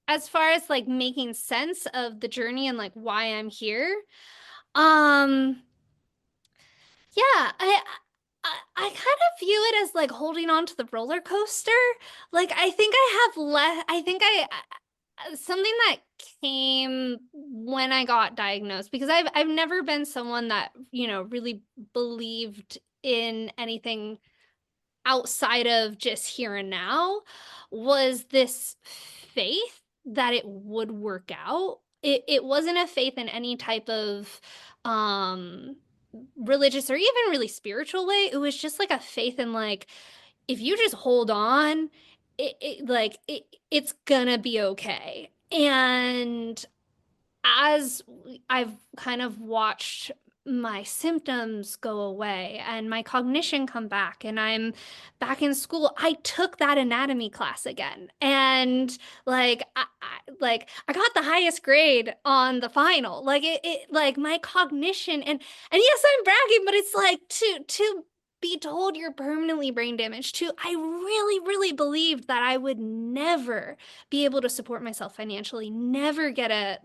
as far as like making sense of the journey and like why I'm here, yeah, I kind of view it as like holding on to the roller coaster. Like, I think something that came when I got diagnosed, because I've never been someone that, really believed in anything outside of just here and now, was this faith that it would work out. It wasn't a faith in any type of religious or even really spiritual way. It was just like a faith in, like, if you just hold on, it's gonna be okay. And as I've kind of watched my symptoms go away and my cognition come back and I'm back in school, I took that anatomy class again. And like I got the highest grade on the final. Like like my cognition, and yes, I'm bragging, but it's like to be told you're permanently brain damaged too. I really, really believed that I would never be able to support myself financially, never get a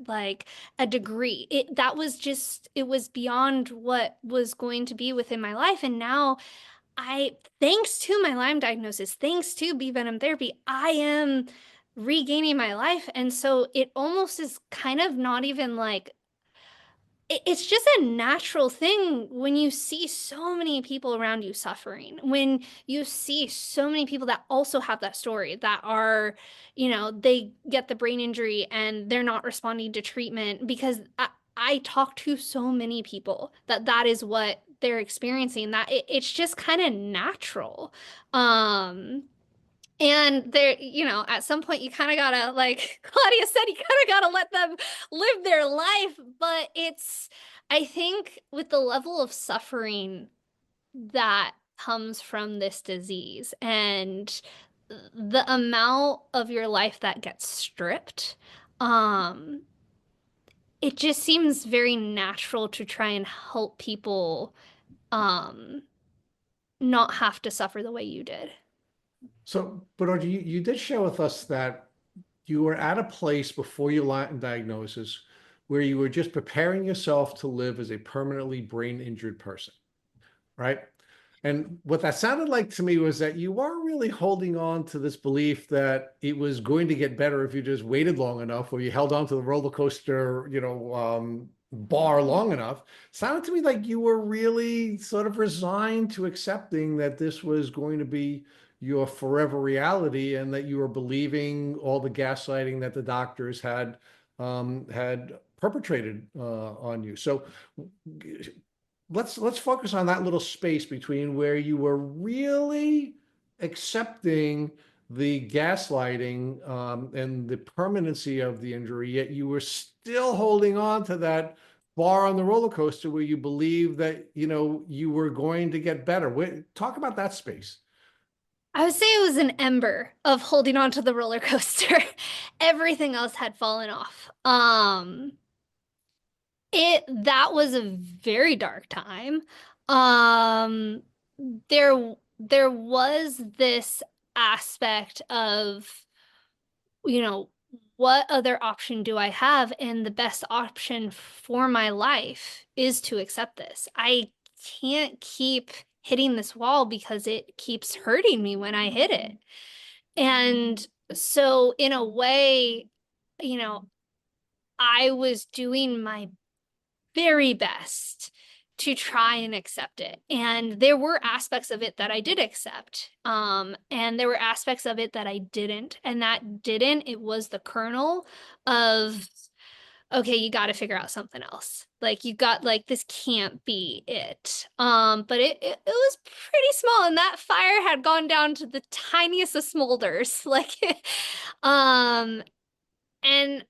degree. That was just, it was beyond what was going to be within my life. And now thanks to my Lyme diagnosis, thanks to Bee Venom Therapy, I am regaining my life. And so it almost is kind of not even like, it's just a natural thing when you see so many people around you suffering, when you see so many people that also have that story, that are, they get the brain injury and they're not responding to treatment, because I talk to so many people that is what they're experiencing, that it's just kind of natural. And there, at some point you kind of gotta, like Claudia said, you kind of gotta let them live their life. But I think with the level of suffering that comes from this disease and the amount of your life that gets stripped, um, it just seems very natural to try and help people, um, not have to suffer the way you did. So, but Audrey, you did share with us that you were at a place before your Lyme diagnosis where you were just preparing yourself to live as a permanently brain injured person, right? And what that sounded like to me was that you weren't really holding on to this belief that it was going to get better if you just waited long enough, or you held on to the roller coaster, bar long enough. Sounded to me like you were really sort of resigned to accepting that this was going to be your forever reality, and that you were believing all the gaslighting that the doctors had perpetrated on you. So let's focus on that little space between where you were really accepting the gaslighting and the permanency of the injury, yet you were still holding on to that bar on the roller coaster where you believe that you were going to get better. Talk about that space. I would say it was an ember of holding on to the roller coaster. Everything else had fallen off. That was a very dark time. Um, there was this aspect of, you know, what other option do I have? And the best option for my life is to accept this. I can't keep hitting this wall because it keeps hurting me when I hit it. And so, in a way, you know, I was doing my very best to try and accept it. And there were aspects of it that I did accept. And there were aspects of it that I didn't. And that didn't, it was the kernel of, okay, you got to figure out something else. Like, you got, like, this can't be it. But it was pretty small, and that fire had gone down to the tiniest of smolders. Like, and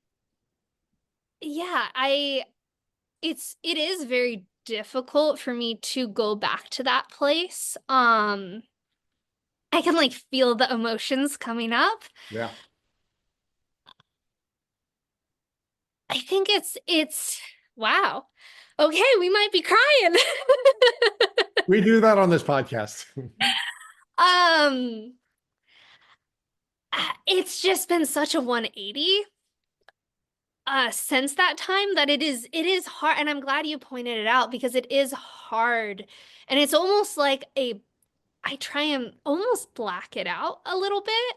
yeah, it is very difficult for me to go back to that place. I can, like, feel the emotions coming up. Yeah. I think it's wow. Okay, we might be crying. We do that on this podcast. Um, it's just been such a 180 since that time, that it is hard, and I'm glad you pointed it out, because it is hard. And it's almost like I try and almost black it out a little bit.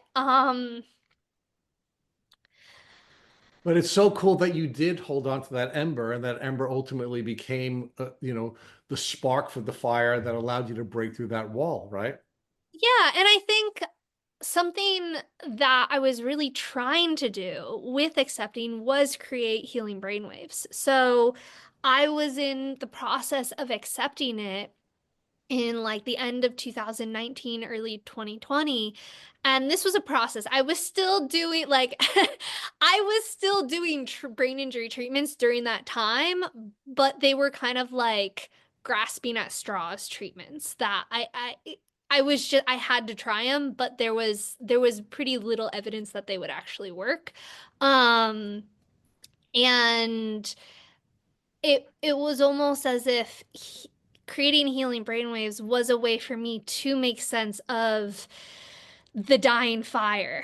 But it's so cool that you did hold on to that ember, and that ember ultimately became, the spark for the fire that allowed you to break through that wall, right? Yeah, and I think something that I was really trying to do with accepting was create healing brainwaves. So I was in the process of accepting it in, like, the end of 2019, early 2020. And this was a process. I was still doing, like, I was still doing brain injury treatments during that time, but they were kind of like grasping at straws treatments that I had to try them, but there was pretty little evidence that they would actually work. Um, and it was almost as if creating healing brainwaves was a way for me to make sense of the dying fire.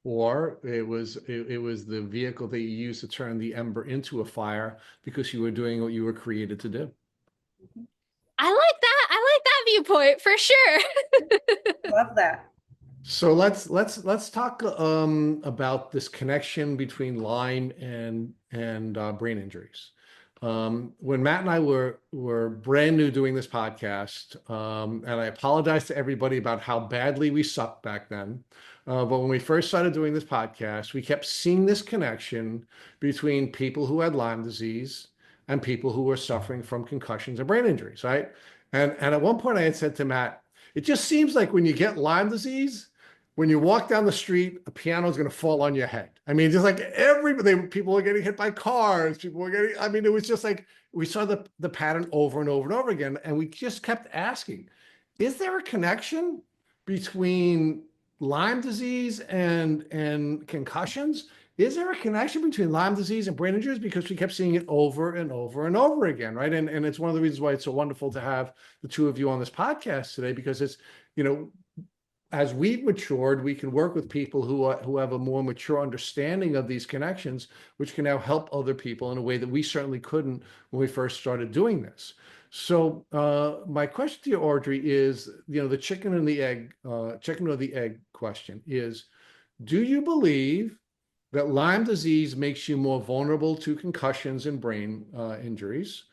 Or it was the vehicle that you used to turn the ember into a fire because you were doing what you were created to do. I like that. I like that viewpoint for sure. Love that. So let's talk about this connection between Lyme and brain injuries. When Matt and I were brand new doing this podcast, and I apologize to everybody about how badly we sucked back then. But when we first started doing this podcast, we kept seeing this connection between people who had Lyme disease and people who were suffering from concussions and brain injuries, right? And at one point I had said to Matt, it just seems like when you get Lyme disease, when you walk down the street, a piano is going to fall on your head. I mean, just like people were getting hit by cars. People were getting, I mean, it was just like we saw the pattern over and over and over again. And we just kept asking, is there a connection between Lyme disease and concussions? Is there a connection between Lyme disease and brain injuries? Because we kept seeing it over and over and over again, right? And it's one of the reasons why it's so wonderful to have the two of you on this podcast today, because it's, you know, as we've matured, we can work with people who have a more mature understanding of these connections, which can now help other people in a way that we certainly couldn't when we first started doing this. So my question to you, Audrey, is, you know, the chicken or the egg question is, do you believe that Lyme disease makes you more vulnerable to concussions and brain injuries?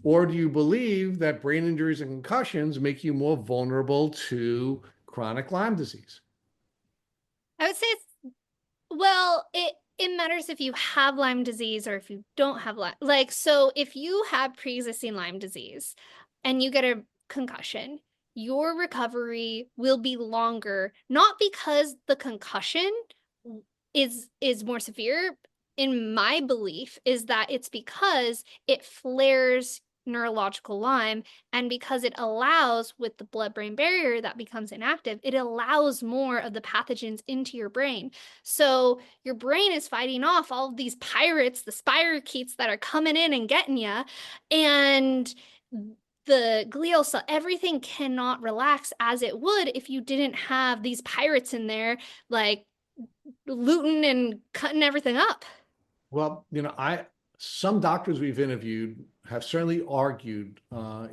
Or do you believe that brain injuries and concussions make you more vulnerable to chronic Lyme disease? I would say well, it matters if you have Lyme disease or if you don't have Lyme. Like, so if you have pre-existing Lyme disease and you get a concussion, your recovery will be longer, not because the concussion is more severe. In my belief, is that it's because it flares neurological Lyme, and because it allows, with the blood-brain barrier that becomes inactive, it allows more of the pathogens into your brain. So your brain is fighting off all of these pirates, the spirochetes that are coming in and getting you, and the glial cell, everything cannot relax as it would if you didn't have these pirates in there, like looting and cutting everything up. Well, you know, some doctors we've interviewed have certainly argued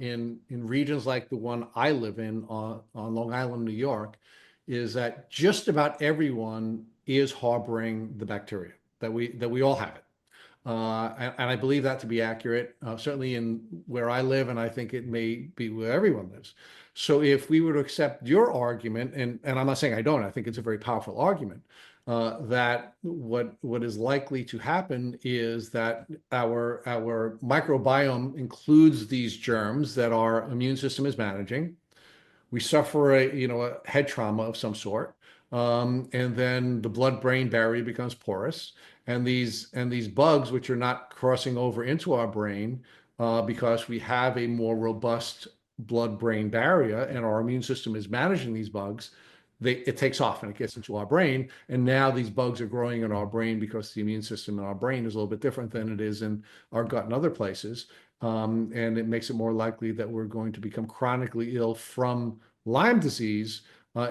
in regions like the one I live in on Long Island, New York, is that just about everyone is harboring the bacteria, that we all have it. And I believe that to be accurate, certainly in where I live, and I think it may be where everyone lives. So if we were to accept your argument, and I'm not saying I don't, I think it's a very powerful argument, that what is likely to happen is that our microbiome includes these germs that our immune system is managing. We suffer a head trauma of some sort, and then the blood-brain barrier becomes porous, and these bugs, which are not crossing over into our brain, because we have a more robust blood-brain barrier, and our immune system is managing these bugs. It takes off and it gets into our brain, and now these bugs are growing in our brain because the immune system in our brain is a little bit different than it is in our gut and other places. And it makes it more likely that we're going to become chronically ill from Lyme disease,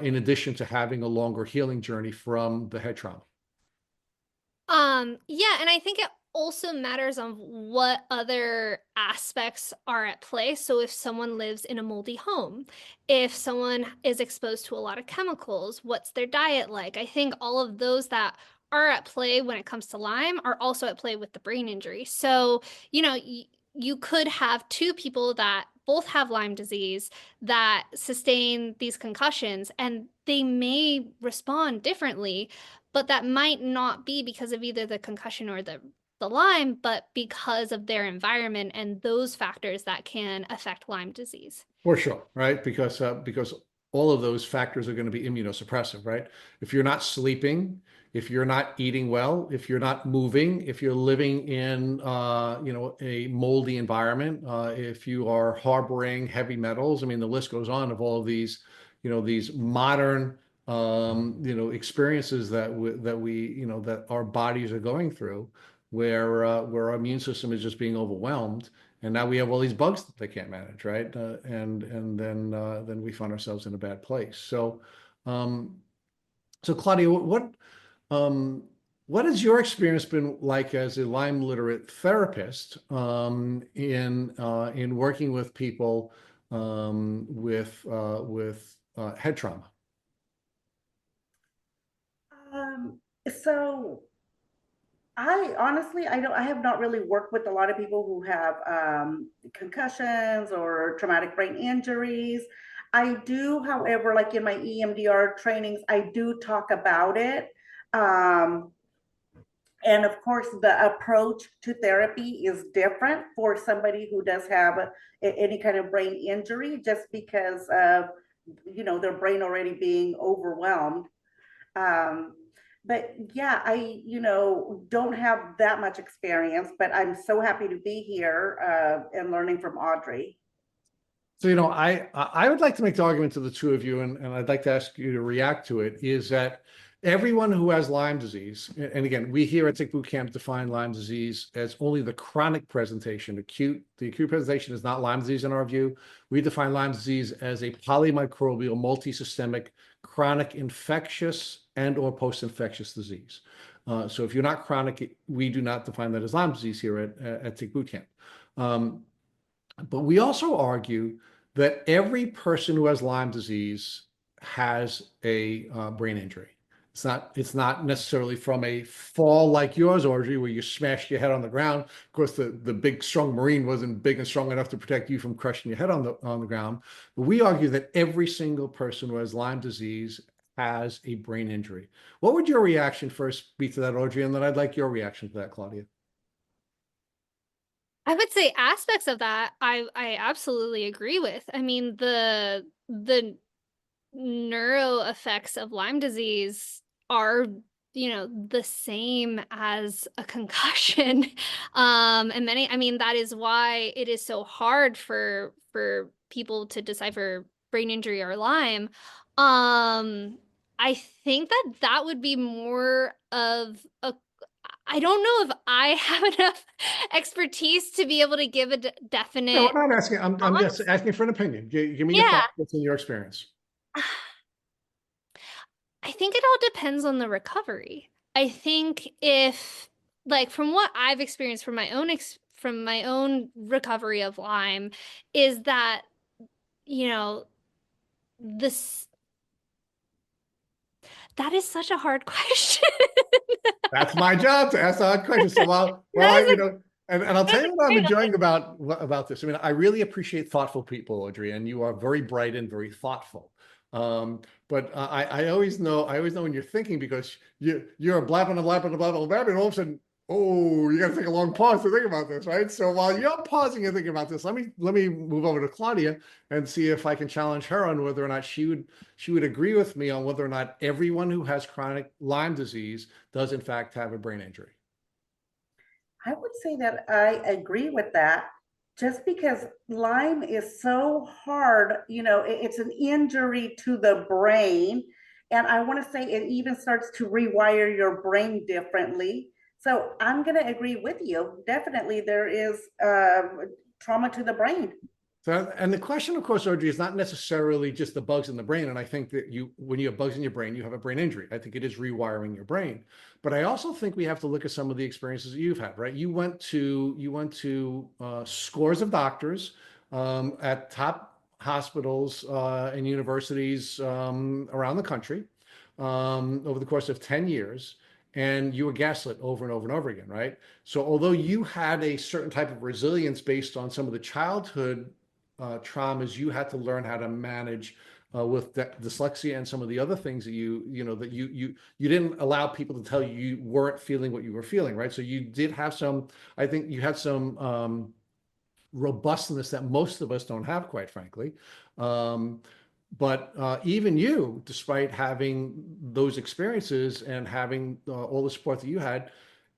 in addition to having a longer healing journey from the head trauma. Yeah, and I think it also matters on what other aspects are at play. So if someone lives in a moldy home, if someone is exposed to a lot of chemicals, what's their diet like? I think all of those that are at play when it comes to Lyme are also at play with the brain injury. So, you know, you could have two people that both have Lyme disease that sustain these concussions, and they may respond differently, but that might not be because of either the concussion or the Lyme, but because of their environment and those factors that can affect Lyme disease. For sure, right? Because all of those factors are going to be immunosuppressive, right? If you're not sleeping, if you're not eating well, if you're not moving, if you're living in a moldy environment, if you are harboring heavy metals, I mean, the list goes on of all of these, these modern experiences that our bodies are going through, where our immune system is just being overwhelmed, and now we have all these bugs that they can't manage, right? And then we find ourselves in a bad place. So Claudia, um, what has your experience been like as a Lyme-literate therapist, in working with people with head trauma? So I honestly, I have not really worked with a lot of people who have concussions or traumatic brain injuries. I do, however, like in my EMDR trainings, I do talk about it. Um, and of course, the approach to therapy is different for somebody who does have any kind of brain injury, just because of, their brain already being overwhelmed. Um, but yeah, don't have that much experience, but I'm so happy to be here and learning from Audrey. So, I would like to make the argument to the two of you, and I'd like to ask you to react to it, is that everyone who has Lyme disease, and again, we here at Tick Boot Camp define Lyme disease as only the chronic presentation. The acute presentation is not Lyme disease in our view. We define Lyme disease as a polymicrobial, multisystemic, chronic infectious and or post-infectious disease. So if you're not chronic, we do not define that as Lyme disease here at Tick Boot Camp. But we also argue that every person who has Lyme disease has a brain injury. It's not necessarily from a fall like yours, Audrey, where you smashed your head on the ground. Of course, the big strong Marine wasn't big and strong enough to protect you from crushing your head on the ground. But we argue that every single person who has Lyme disease has a brain injury. What would your reaction first be to that, Audrey? And then I'd like your reaction to that, Claudia. I would say aspects of that I absolutely agree with. I mean, the neuro effects of Lyme disease are, the same as a concussion. And I mean, that is why it is so hard for people to decipher brain injury or Lyme. I think that would be more of a, I don't know if I have enough expertise to be able to give a No, definite I'm not asking. I'm just response. asking for an opinion. Give me your Yeah. thoughts. What's in your experience? I think it all depends on the recovery. I think if, like, from what I've experienced from my own recovery of Lyme, is that, you know, this that is such a hard question. That's my job to ask the hard questions. So while That I, is a and I'll that tell is you a what I'm great enjoying about this. I mean, I really appreciate thoughtful people, Audrey, and you are very bright and very thoughtful. But I always know when you're thinking, because you're blabbing and blabbing and blabbing and blabbing, and all of a sudden, oh, you got to take a long pause to think about this, right? So while you're pausing and thinking about this, let me move over to Claudia and see if I can challenge her on whether or not she would agree with me on whether or not everyone who has chronic Lyme disease does in fact have a brain injury. I would say that I agree with that, just because Lyme is so hard, it's an injury to the brain. And I want to say it even starts to rewire your brain differently. So I'm going to agree with you. Definitely, there is trauma to the brain. So, and the question, of course, Audrey, is not necessarily just the bugs in the brain. And I think that when you have bugs in your brain, you have a brain injury. I think it is rewiring your brain. But I also think we have to look at some of the experiences that you've had, right? You went to scores of doctors at top hospitals and universities around the country over the course of 10 years. And you were gaslit over and over and over again, right? So although you had a certain type of resilience based on some of the childhood traumas you had to learn how to manage with dyslexia and some of the other things that you didn't allow people to tell you you weren't feeling what you were feeling, right? So you did have some, I think you had some robustness that most of us don't have, quite frankly. But even you, despite having those experiences and having all the support that you had,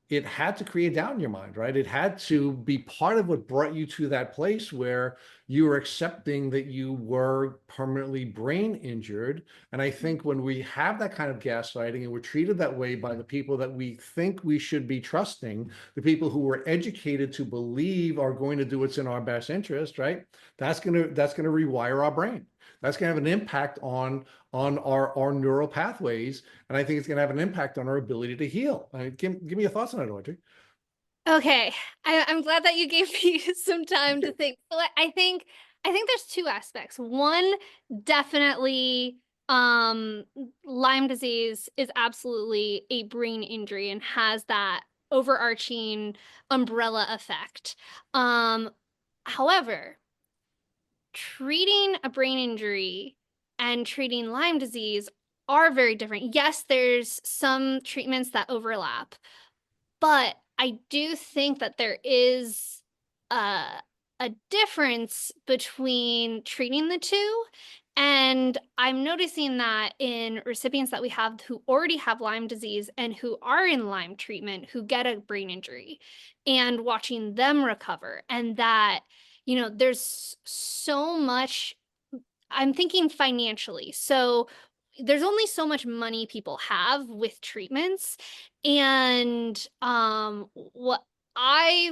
it had to create doubt in your mind, right? It had to be part of what brought you to that place where you were accepting that you were permanently brain injured. And I think when we have that kind of gaslighting and we're treated that way by the people that we think we should be trusting, the people who were educated to believe are going to do what's in our best interest, right? That's gonna rewire our brain. That's gonna have an impact on our neural pathways. And I think it's going to have an impact on our ability to heal. Give me your thoughts on it, Audrey. Okay, I'm glad that you gave me some time to think. So I think there's two aspects. One, definitely um, Lyme disease is absolutely a brain injury and has that overarching umbrella effect. However, treating a brain injury and treating Lyme disease are very different. Yes, there's some treatments that overlap, but I do think that there is a, a difference between treating the two. And I'm noticing that in recipients that we have who already have Lyme disease and who are in Lyme treatment, who get a brain injury, and watching them recover. And that, there's so much. I'm thinking financially. So there's only so much money people have with treatments. And what I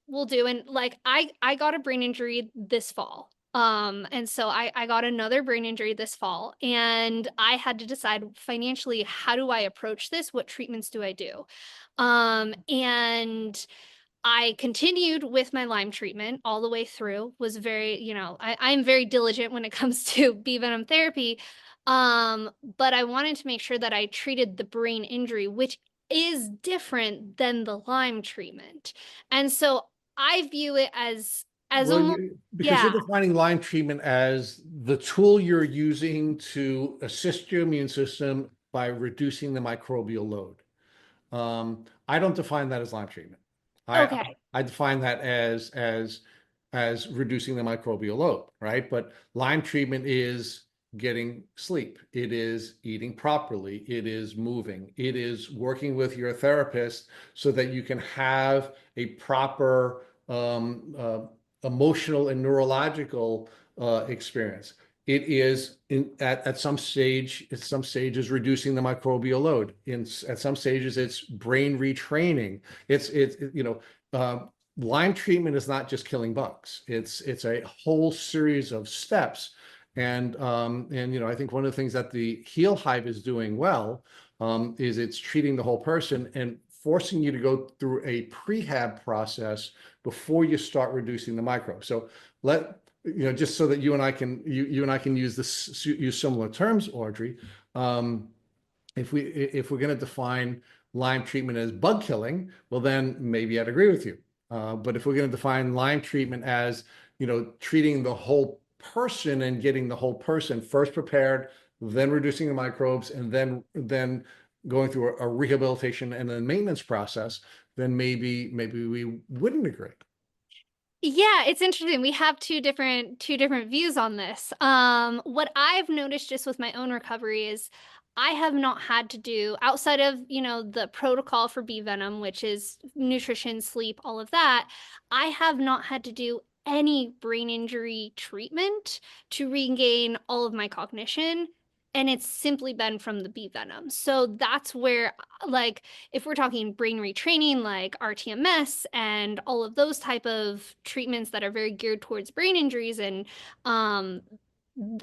will do, and like I got a brain injury this fall. And so I got another brain injury this fall, and I had to decide financially, how do I approach this? What treatments do I do? And I continued with my Lyme treatment all the way through, was very, I'm very diligent when it comes to bee venom therapy. But I wanted to make sure that I treated the brain injury, which is different than the Lyme treatment. And so I view it as Well, almost, because you're yeah. defining Lyme treatment as the tool you're using to assist your immune system by reducing the microbial load. I don't define that as Lyme treatment. Okay. I define that as reducing the microbial load, right? But Lyme treatment is getting sleep. It is eating properly. It is moving. It is working with your therapist so that you can have a proper emotional and neurological experience. It is at some stage, at some stages reducing the microbial load. At some stages, it's brain retraining. Lyme treatment is not just killing bugs. It's a whole series of steps. And I think one of the things that the Heal Hive is doing well is it's treating the whole person and forcing you to go through a prehab process before you start reducing the microbes. So just so that you and I can use similar terms, Audrey. If we're going to define Lyme treatment as bug killing, well, then maybe I'd agree with you. But if we're going to define Lyme treatment as treating the whole person and getting the whole person first prepared, then reducing the microbes, and then going through a rehabilitation and a maintenance process, then maybe we wouldn't agree. Yeah, it's interesting. We have two different views on this. What I've noticed just with my own recovery is I have not had to do, outside of, the protocol for bee venom, which is nutrition, sleep, all of that, I have not had to do any brain injury treatment to regain all of my cognition. And it's simply been from the bee venom. So that's where, like, if we're talking brain retraining, like RTMS and all of those type of treatments that are very geared towards brain injuries, and um,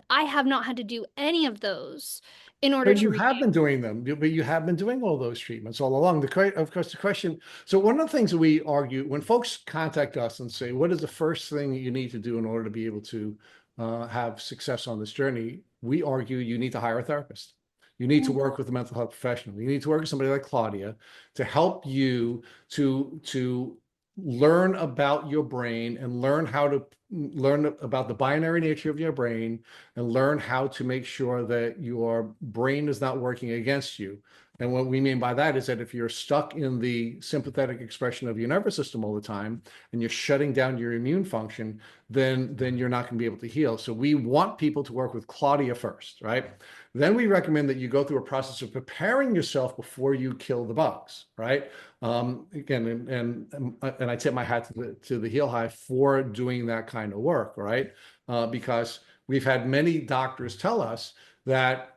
I have not had to do any of those in order But to you have been regain. doing them. But you have been doing all those treatments all along. Of course, the question. So one of the things that we argue when folks contact us and say, "What is the first thing you need to do in order to be able to have success on this journey?" We argue you need to hire a therapist. You need to work with a mental health professional. You need to work with somebody like Claudia to help you to learn about your brain and learn about the binary nature of your brain and learn how to make sure that your brain is not working against you. And what we mean by that is that if you're stuck in the sympathetic expression of your nervous system all the time and you're shutting down your immune function, then you're not going to be able to heal. So we want people to work with Claudia first, right? Then we recommend that you go through a process of preparing yourself before you kill the bugs, right? Again, and I tip my hat to the Heal Hive for doing that kind of work, right? Because we've had many doctors tell us that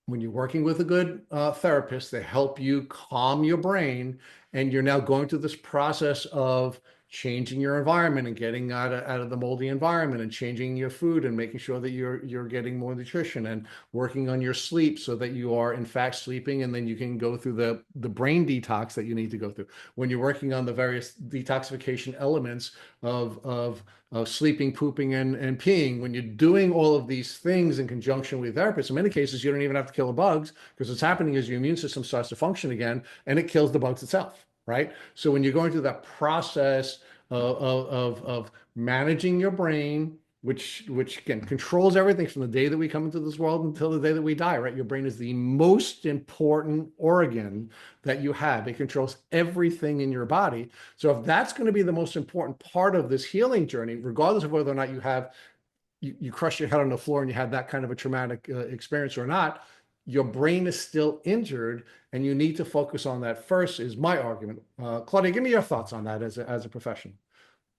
when you're working with a good therapist, they help you calm your brain, and you're now going through this process of changing your environment and getting out of the moldy environment and changing your food and making sure that you're getting more nutrition and working on your sleep so that you are in fact sleeping, and then you can go through the brain detox that you need to go through. When you're working on the various detoxification elements of sleeping, pooping, and peeing, when you're doing all of these things in conjunction with therapists, in many cases, you don't even have to kill the bugs, because what's happening is your immune system starts to function again and it kills the bugs itself, right? So when you're going through that process of managing your brain, which again controls everything from the day that we come into this world until the day that we die, right? Your brain is the most important organ that you have. It controls everything in your body. So if that's going to be the most important part of this healing journey, regardless of whether or not you crush your head on the floor and you had that kind of a traumatic experience or not, your brain is still injured, and you need to focus on that first, is my argument. Claudia, give me your thoughts on that as a professional.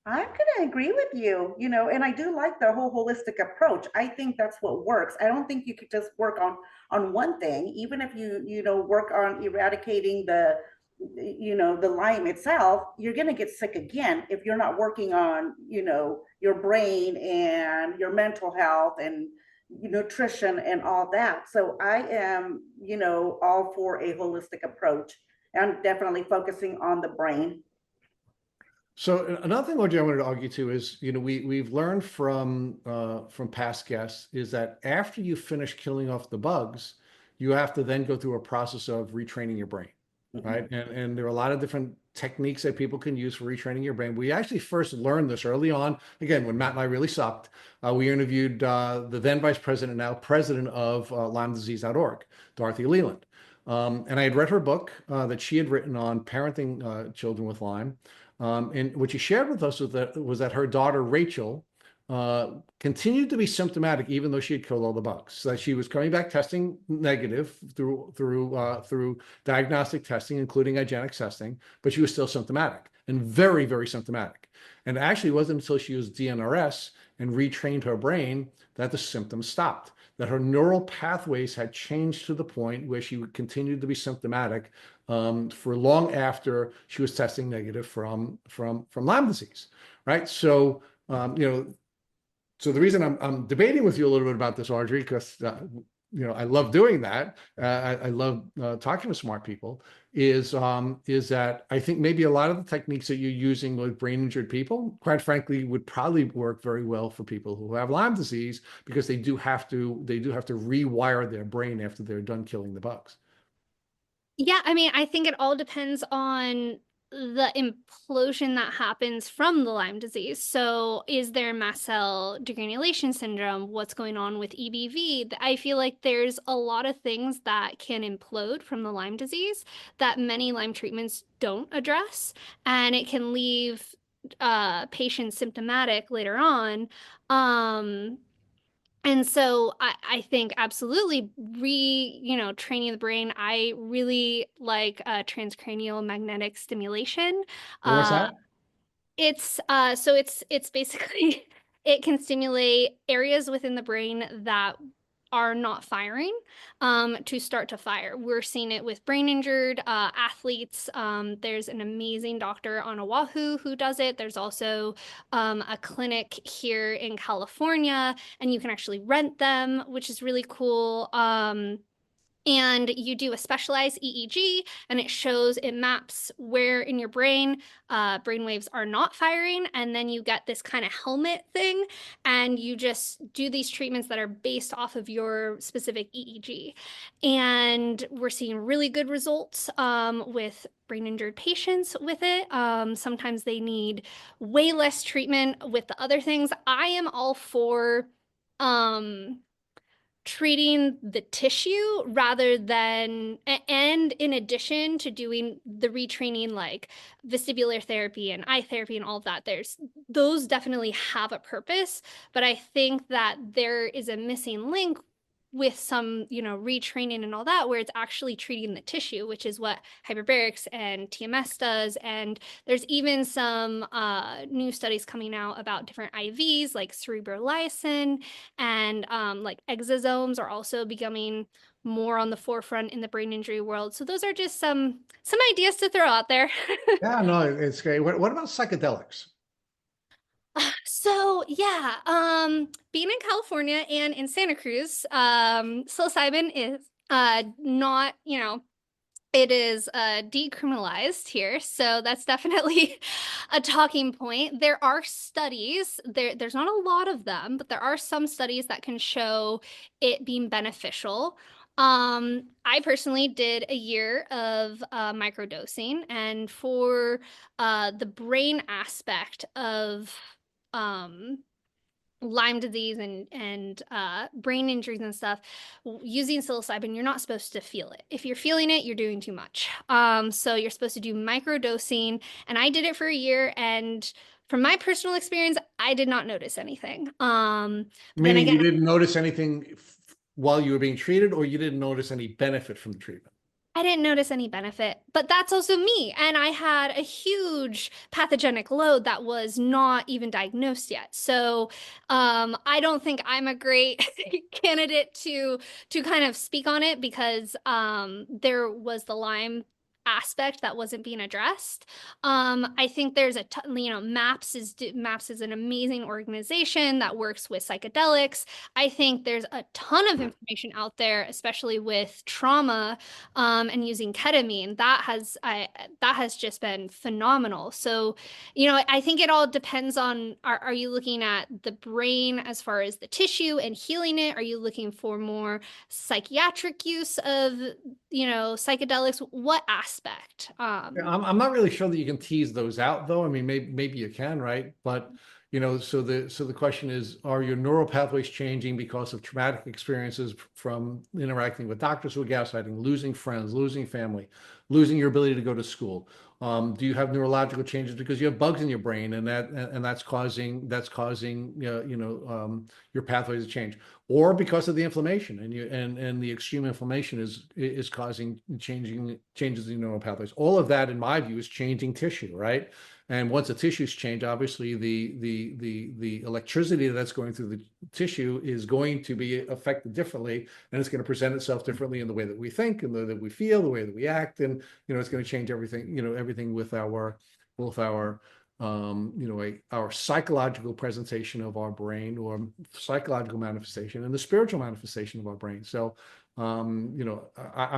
I'm going to agree with you, and I do like the whole holistic approach. I think that's what works. I don't think you could just work on one thing, even if you work on eradicating the Lyme itself. You're going to get sick again if you're not working on, your brain and your mental health and nutrition and all that. So I am, all for a holistic approach, and definitely focusing on the brain. So another thing, Audrey, I wanted to argue too is, we've learned from past guests is that after you finish killing off the bugs, you have to then go through a process of retraining your brain, right? And there are a lot of different techniques that people can use for retraining your brain. We actually first learned this early on, again, when Matt and I really sucked. We interviewed the then vice president, now president of Lyme-disease.org, Dorothy Leland. And I had read her book that she had written on parenting children with Lyme. And what she shared with us was that her daughter, Rachel, continued to be symptomatic even though she had killed all the bugs. So that she was coming back testing negative through diagnostic testing, including IGeneX testing, but she was still symptomatic and very, very symptomatic. And actually, it wasn't until she was DNRS and retrained her brain that the symptoms stopped, that her neural pathways had changed to the point where she would continue to be symptomatic for long after she was testing negative from Lyme disease, right? So, so the reason I'm debating with you a little bit about this, Audrey, because I love doing that. I love talking to smart people. Is that I think maybe a lot of the techniques that you're using with brain injured people, quite frankly, would probably work very well for people who have Lyme disease, because they do have to rewire their brain after they're done killing the bugs. Yeah, I mean, I think it all depends on the implosion that happens from the Lyme disease. So is there mast cell degranulation syndrome? What's going on with EBV? I feel like there's a lot of things that can implode from the Lyme disease that many Lyme treatments don't address, and it can leave patients symptomatic later on. And so I think absolutely training the brain. I really like transcranial magnetic stimulation. And what's that? It's basically it can stimulate areas within the brain that are not firing to start to fire. We're seeing it with brain injured athletes. There's an amazing doctor on Oahu who does it. There's also a clinic here in California, and you can actually rent them, which is really cool. And you do a specialized EEG, and it maps where in your brain brainwaves are not firing, and then you get this kind of helmet thing, and you just do these treatments that are based off of your specific EEG. And we're seeing really good results with brain injured patients with it. Sometimes they need way less treatment with the other things. I am all for treating the tissue rather than, and in addition to doing the retraining like vestibular therapy and eye therapy and all of that, those definitely have a purpose. But I think that there is a missing link with some, retraining and all that, where it's actually treating the tissue, which is what hyperbarics and TMS does. And there's even some new studies coming out about different IVs like cerebrolysin, and like exosomes are also becoming more on the forefront in the brain injury world. So those are just some ideas to throw out there. Yeah, no, it's great. What about psychedelics? So yeah, being in California and in Santa Cruz, psilocybin is not, it is decriminalized here. So that's definitely a talking point. There are studies, there's not a lot of them, but there are some studies that can show it being beneficial. I personally did a year of microdosing, and for the brain aspect of um, Lyme disease and brain injuries and stuff, using psilocybin, you're not supposed to feel it. If you're feeling it, you're doing too much. So you're supposed to do microdosing, and I did it for a year, and from my personal experience, I did not notice anything. But then Meaning again, you didn't notice anything while you were being treated, or you didn't notice any benefit from the treatment? I didn't notice any benefit, but that's also me. And I had a huge pathogenic load that was not even diagnosed yet. So I don't think I'm a great candidate to kind of speak on it, because there was the Lyme aspect that wasn't being addressed. I think there's MAPS is an amazing organization that works with psychedelics. I think there's a ton of information out there, especially with trauma, and using ketamine. That has just been phenomenal. So, I think it all depends on, are you looking at the brain as far as the tissue and healing it? Are you looking for more psychiatric use of, psychedelics? What aspect? Yeah, I'm not really sure that you can tease those out, though. I mean, maybe you can, right? But so the question is, are your neural pathways changing because of traumatic experiences from interacting with doctors who are gaslighting, losing friends, losing family, losing your ability to go to school? Do you have neurological changes because you have bugs in your brain, and that's causing your pathways to change, or because of the inflammation, and the extreme inflammation is causing changes in neural pathways. All of that, in my view, is changing tissue, right? And once the tissues change, obviously the electricity that's going through the tissue is going to be affected differently, and it's going to present itself differently in the way that we think, and the way that we feel, the way that we act, and it's going to change everything, everything with our our psychological presentation of our brain, or psychological manifestation, and the spiritual manifestation of our brain. So, I'm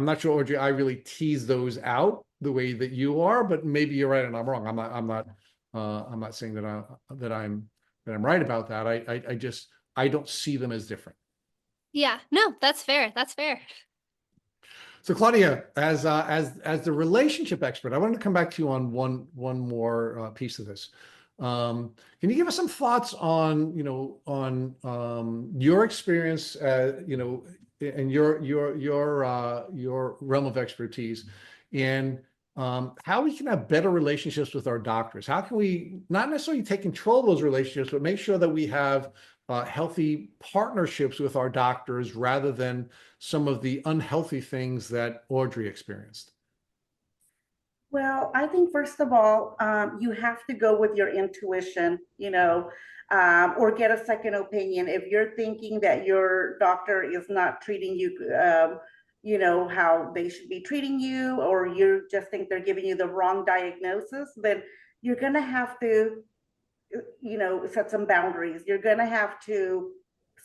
not sure, Audrey, I really tease those out the way that you are, but maybe you're right and I'm wrong. I'm not saying that I'm right about that. I don't see them as different. Yeah, no, that's fair. That's fair. So, Claudia, as the relationship expert, I wanted to come back to you on one more piece of this. Can you give us some thoughts on your experience, and your realm of expertise, and how we can have better relationships with our doctors? How can we not necessarily take control of those relationships, but make sure that we have healthy partnerships with our doctors, rather than some of the unhealthy things that Audrey experienced? Well, I think first of all, you have to go with your intuition, or get a second opinion. If you're thinking that your doctor is not treating you, how they should be treating you, or you just think they're giving you the wrong diagnosis, then you're going to have to, set some boundaries. You're going to have to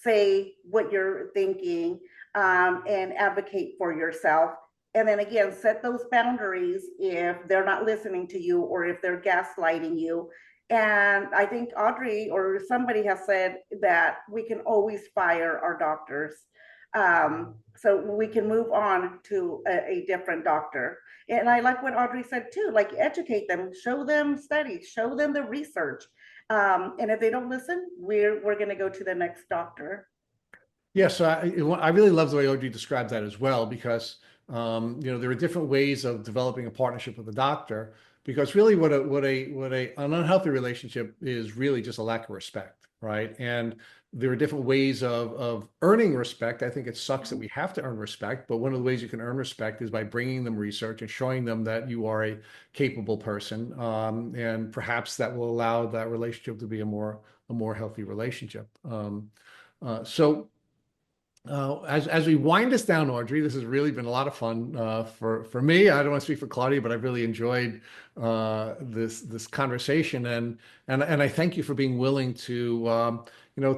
say what you're thinking, and advocate for yourself. And then again, set those boundaries if they're not listening to you, or if they're gaslighting you. And I think Audrey or somebody has said that we can always fire our doctors. So we can move on to a different doctor. And I like what Audrey said too, like educate them, show them studies, show them the research. And if they don't listen, we're going to go to the next doctor. Yes, I really love the way Audrey described that as well, because there are different ways of developing a partnership with a doctor. Because really, an unhealthy relationship is really just a lack of respect, right? And there are different ways of earning respect. I think it sucks that we have to earn respect, but one of the ways you can earn respect is by bringing them research and showing them that you are a capable person, and perhaps that will allow that relationship to be a more healthy relationship. So. As we wind this down, Audrey, this has really been a lot of fun for me. I don't want to speak for Claudia, but I've really enjoyed this conversation, and I thank you for being willing to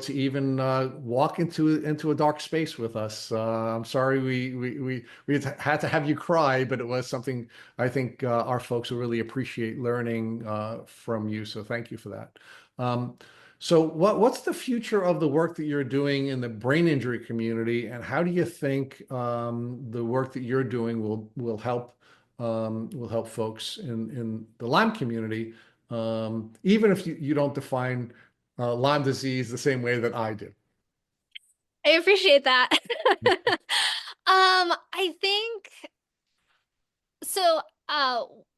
to even walk into a dark space with us. I'm sorry we had to have you cry, but it was something I think our folks will really appreciate learning from you. So thank you for that. So what's the future of the work that you're doing in the brain injury community, and how do you think the work that you're doing will help folks in the Lyme community, even if you don't define Lyme disease the same way that I do? I appreciate that. I think so.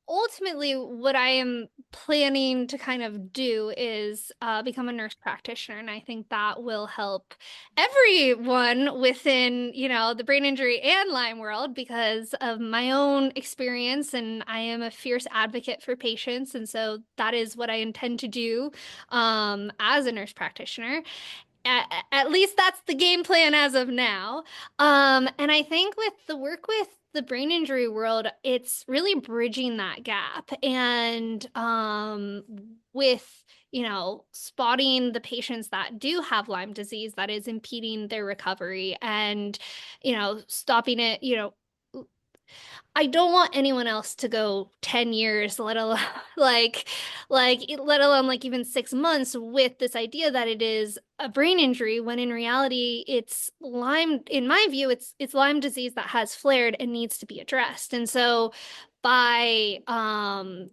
Ultimately, what I am planning to kind of do is become a nurse practitioner, and I think that will help everyone within, the brain injury and Lyme world because of my own experience, and I am a fierce advocate for patients, and so that is what I intend to do as a nurse practitioner. At least that's the game plan as of now. And I think with the work with the brain injury world, it's really bridging that gap and with, spotting the patients that do have Lyme disease that is impeding their recovery and, stopping it, I don't want anyone else to go 10 years, let alone let alone like even 6 months with this idea that it is a brain injury when in reality it's Lyme, in my view, it's Lyme disease that has flared and needs to be addressed. And so by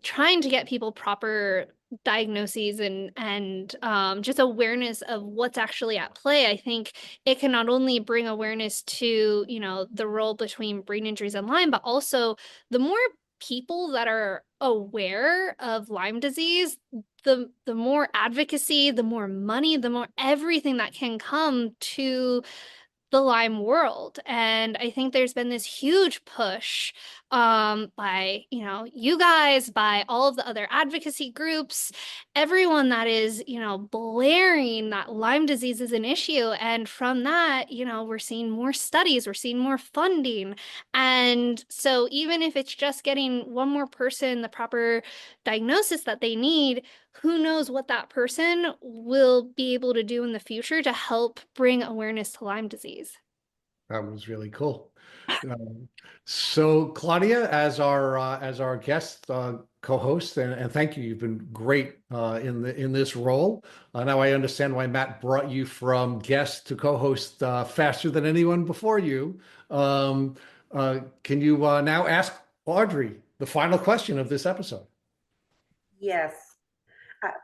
trying to get people proper diagnoses and just awareness of what's actually at play, I think it can not only bring awareness to, the role between brain injuries and Lyme, but also the more people that are aware of Lyme disease, the more advocacy, the more money, the more everything that can come to the Lyme world. And I think there's been this huge push by, you guys, by all of the other advocacy groups, everyone that is, blaring that Lyme disease is an issue. And from that, we're seeing more studies, we're seeing more funding. And so even if it's just getting one more person the proper diagnosis that they need, who knows what that person will be able to do in the future to help bring awareness to Lyme disease. That was really cool. Um, so Claudia, as our guest co-host, and thank you, you've been great in this role. Now I understand why Matt brought you from guest to co-host faster than anyone before you. Can you now ask Audrey the final question of this episode? Yes.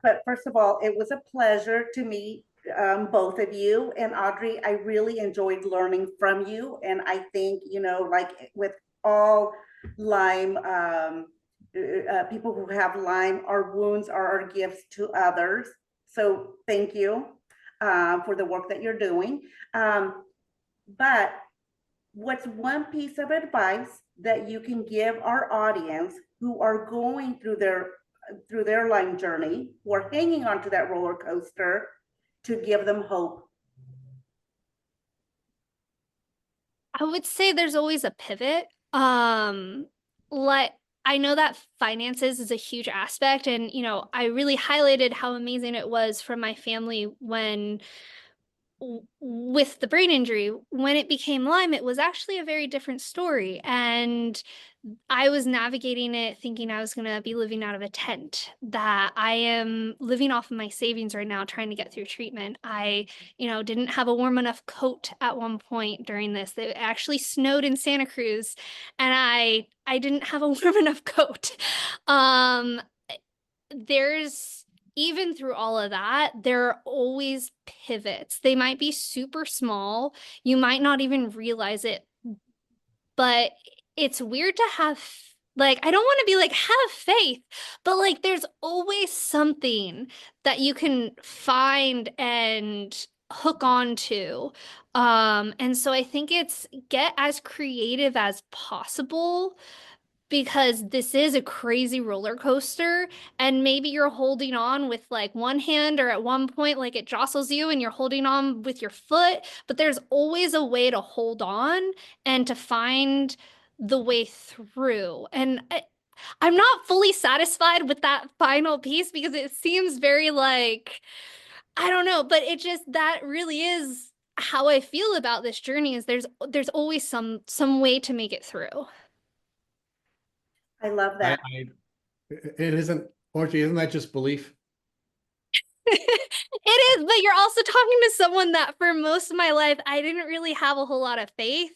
But first of all, it was a pleasure to meet both of you. And Audrey, I really enjoyed learning from you. And I think, like with all Lyme, people who have Lyme, our wounds are our gifts to others. So thank you for the work that you're doing. But what's one piece of advice that you can give our audience who are going through their Lyme journey, who are hanging on to that roller coaster, to give them hope? I would say there's always a pivot. Like I know that finances is a huge aspect, and I really highlighted how amazing it was from my family when with the brain injury. When it became Lyme, it was actually a very different story. And I was navigating it thinking I was going to be living out of a tent, that I am living off of my savings right now, trying to get through treatment. I, didn't have a warm enough coat at one point during this. It actually snowed in Santa Cruz and I didn't have a warm enough coat. There's even through all of that, there are always pivots. They might be super small. You might not even realize it, but it's weird to have, like, I don't want to be like, have faith, but like, there's always something that you can find and hook on to. And so I think it's get as creative as possible, because this is a crazy roller coaster, and maybe you're holding on with like one hand, or at one point like it jostles you and you're holding on with your foot, but there's always a way to hold on and to find the way through. And I'm not fully satisfied with that final piece, because it seems very like, I don't know, but it just, that really is how I feel about this journey, is there's always some way to make it through. I love I, that. I it isn't, Audrey, isn't that just belief? It is, but you're also talking to someone that for most of my life, I didn't really have a whole lot of faith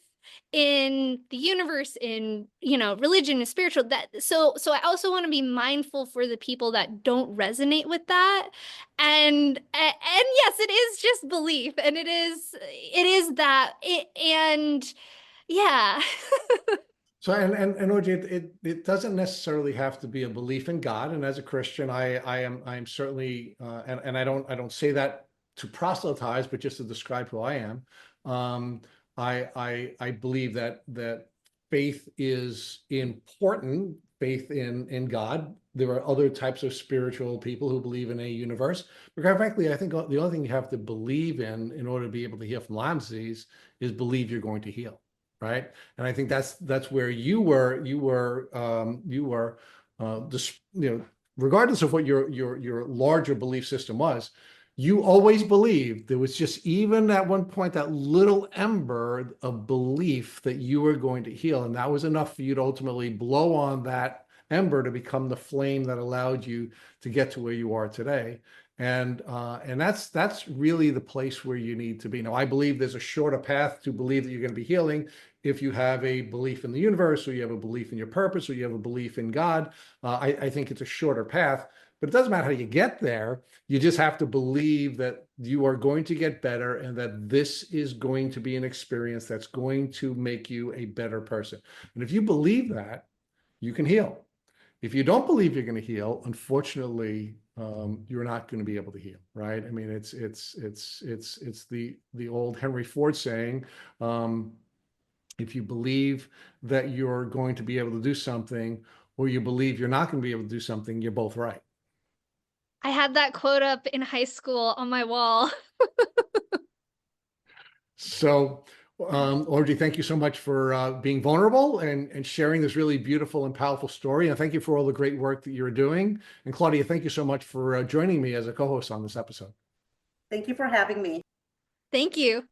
in the universe, in, religion and spiritual, that so I also want to be mindful for the people that don't resonate with that. And yes, it is just belief, and it is that it, and yeah. So, and Audrey, it doesn't necessarily have to be a belief in God. And as a Christian, I am certainly, and I don't say that to proselytize, but just to describe who I am. I believe that faith is important. Faith in God. There are other types of spiritual people who believe in a universe. But quite frankly, I think the only thing you have to believe in order to be able to heal from Lyme disease is believe you're going to heal, right? And I think that's where you were just, regardless of what your larger belief system was, you always believed there was just, even at one point, that little ember of belief that you were going to heal, and that was enough for you to ultimately blow on that ember to become the flame that allowed you to get to where you are today. And that's really the place where you need to be. Now, I believe there's a shorter path to believe that you're going to be healing if you have a belief in the universe, or you have a belief in your purpose, or you have a belief in God. I think it's a shorter path, but it doesn't matter how you get there. You just have to believe that you are going to get better, and that this is going to be an experience that's going to make you a better person. And if you believe that, you can heal. If you don't believe you're going to heal, unfortunately, you're not going to be able to heal, right? I mean, it's the old Henry Ford saying, if you believe that you're going to be able to do something, or you believe you're not going to be able to do something, you're both right. I had that quote up in high school on my wall. So, Audrey, thank you so much for being vulnerable and sharing this really beautiful and powerful story. And thank you for all the great work that you're doing. And Claudia, thank you so much for joining me as a co-host on this episode. Thank you for having me. Thank you.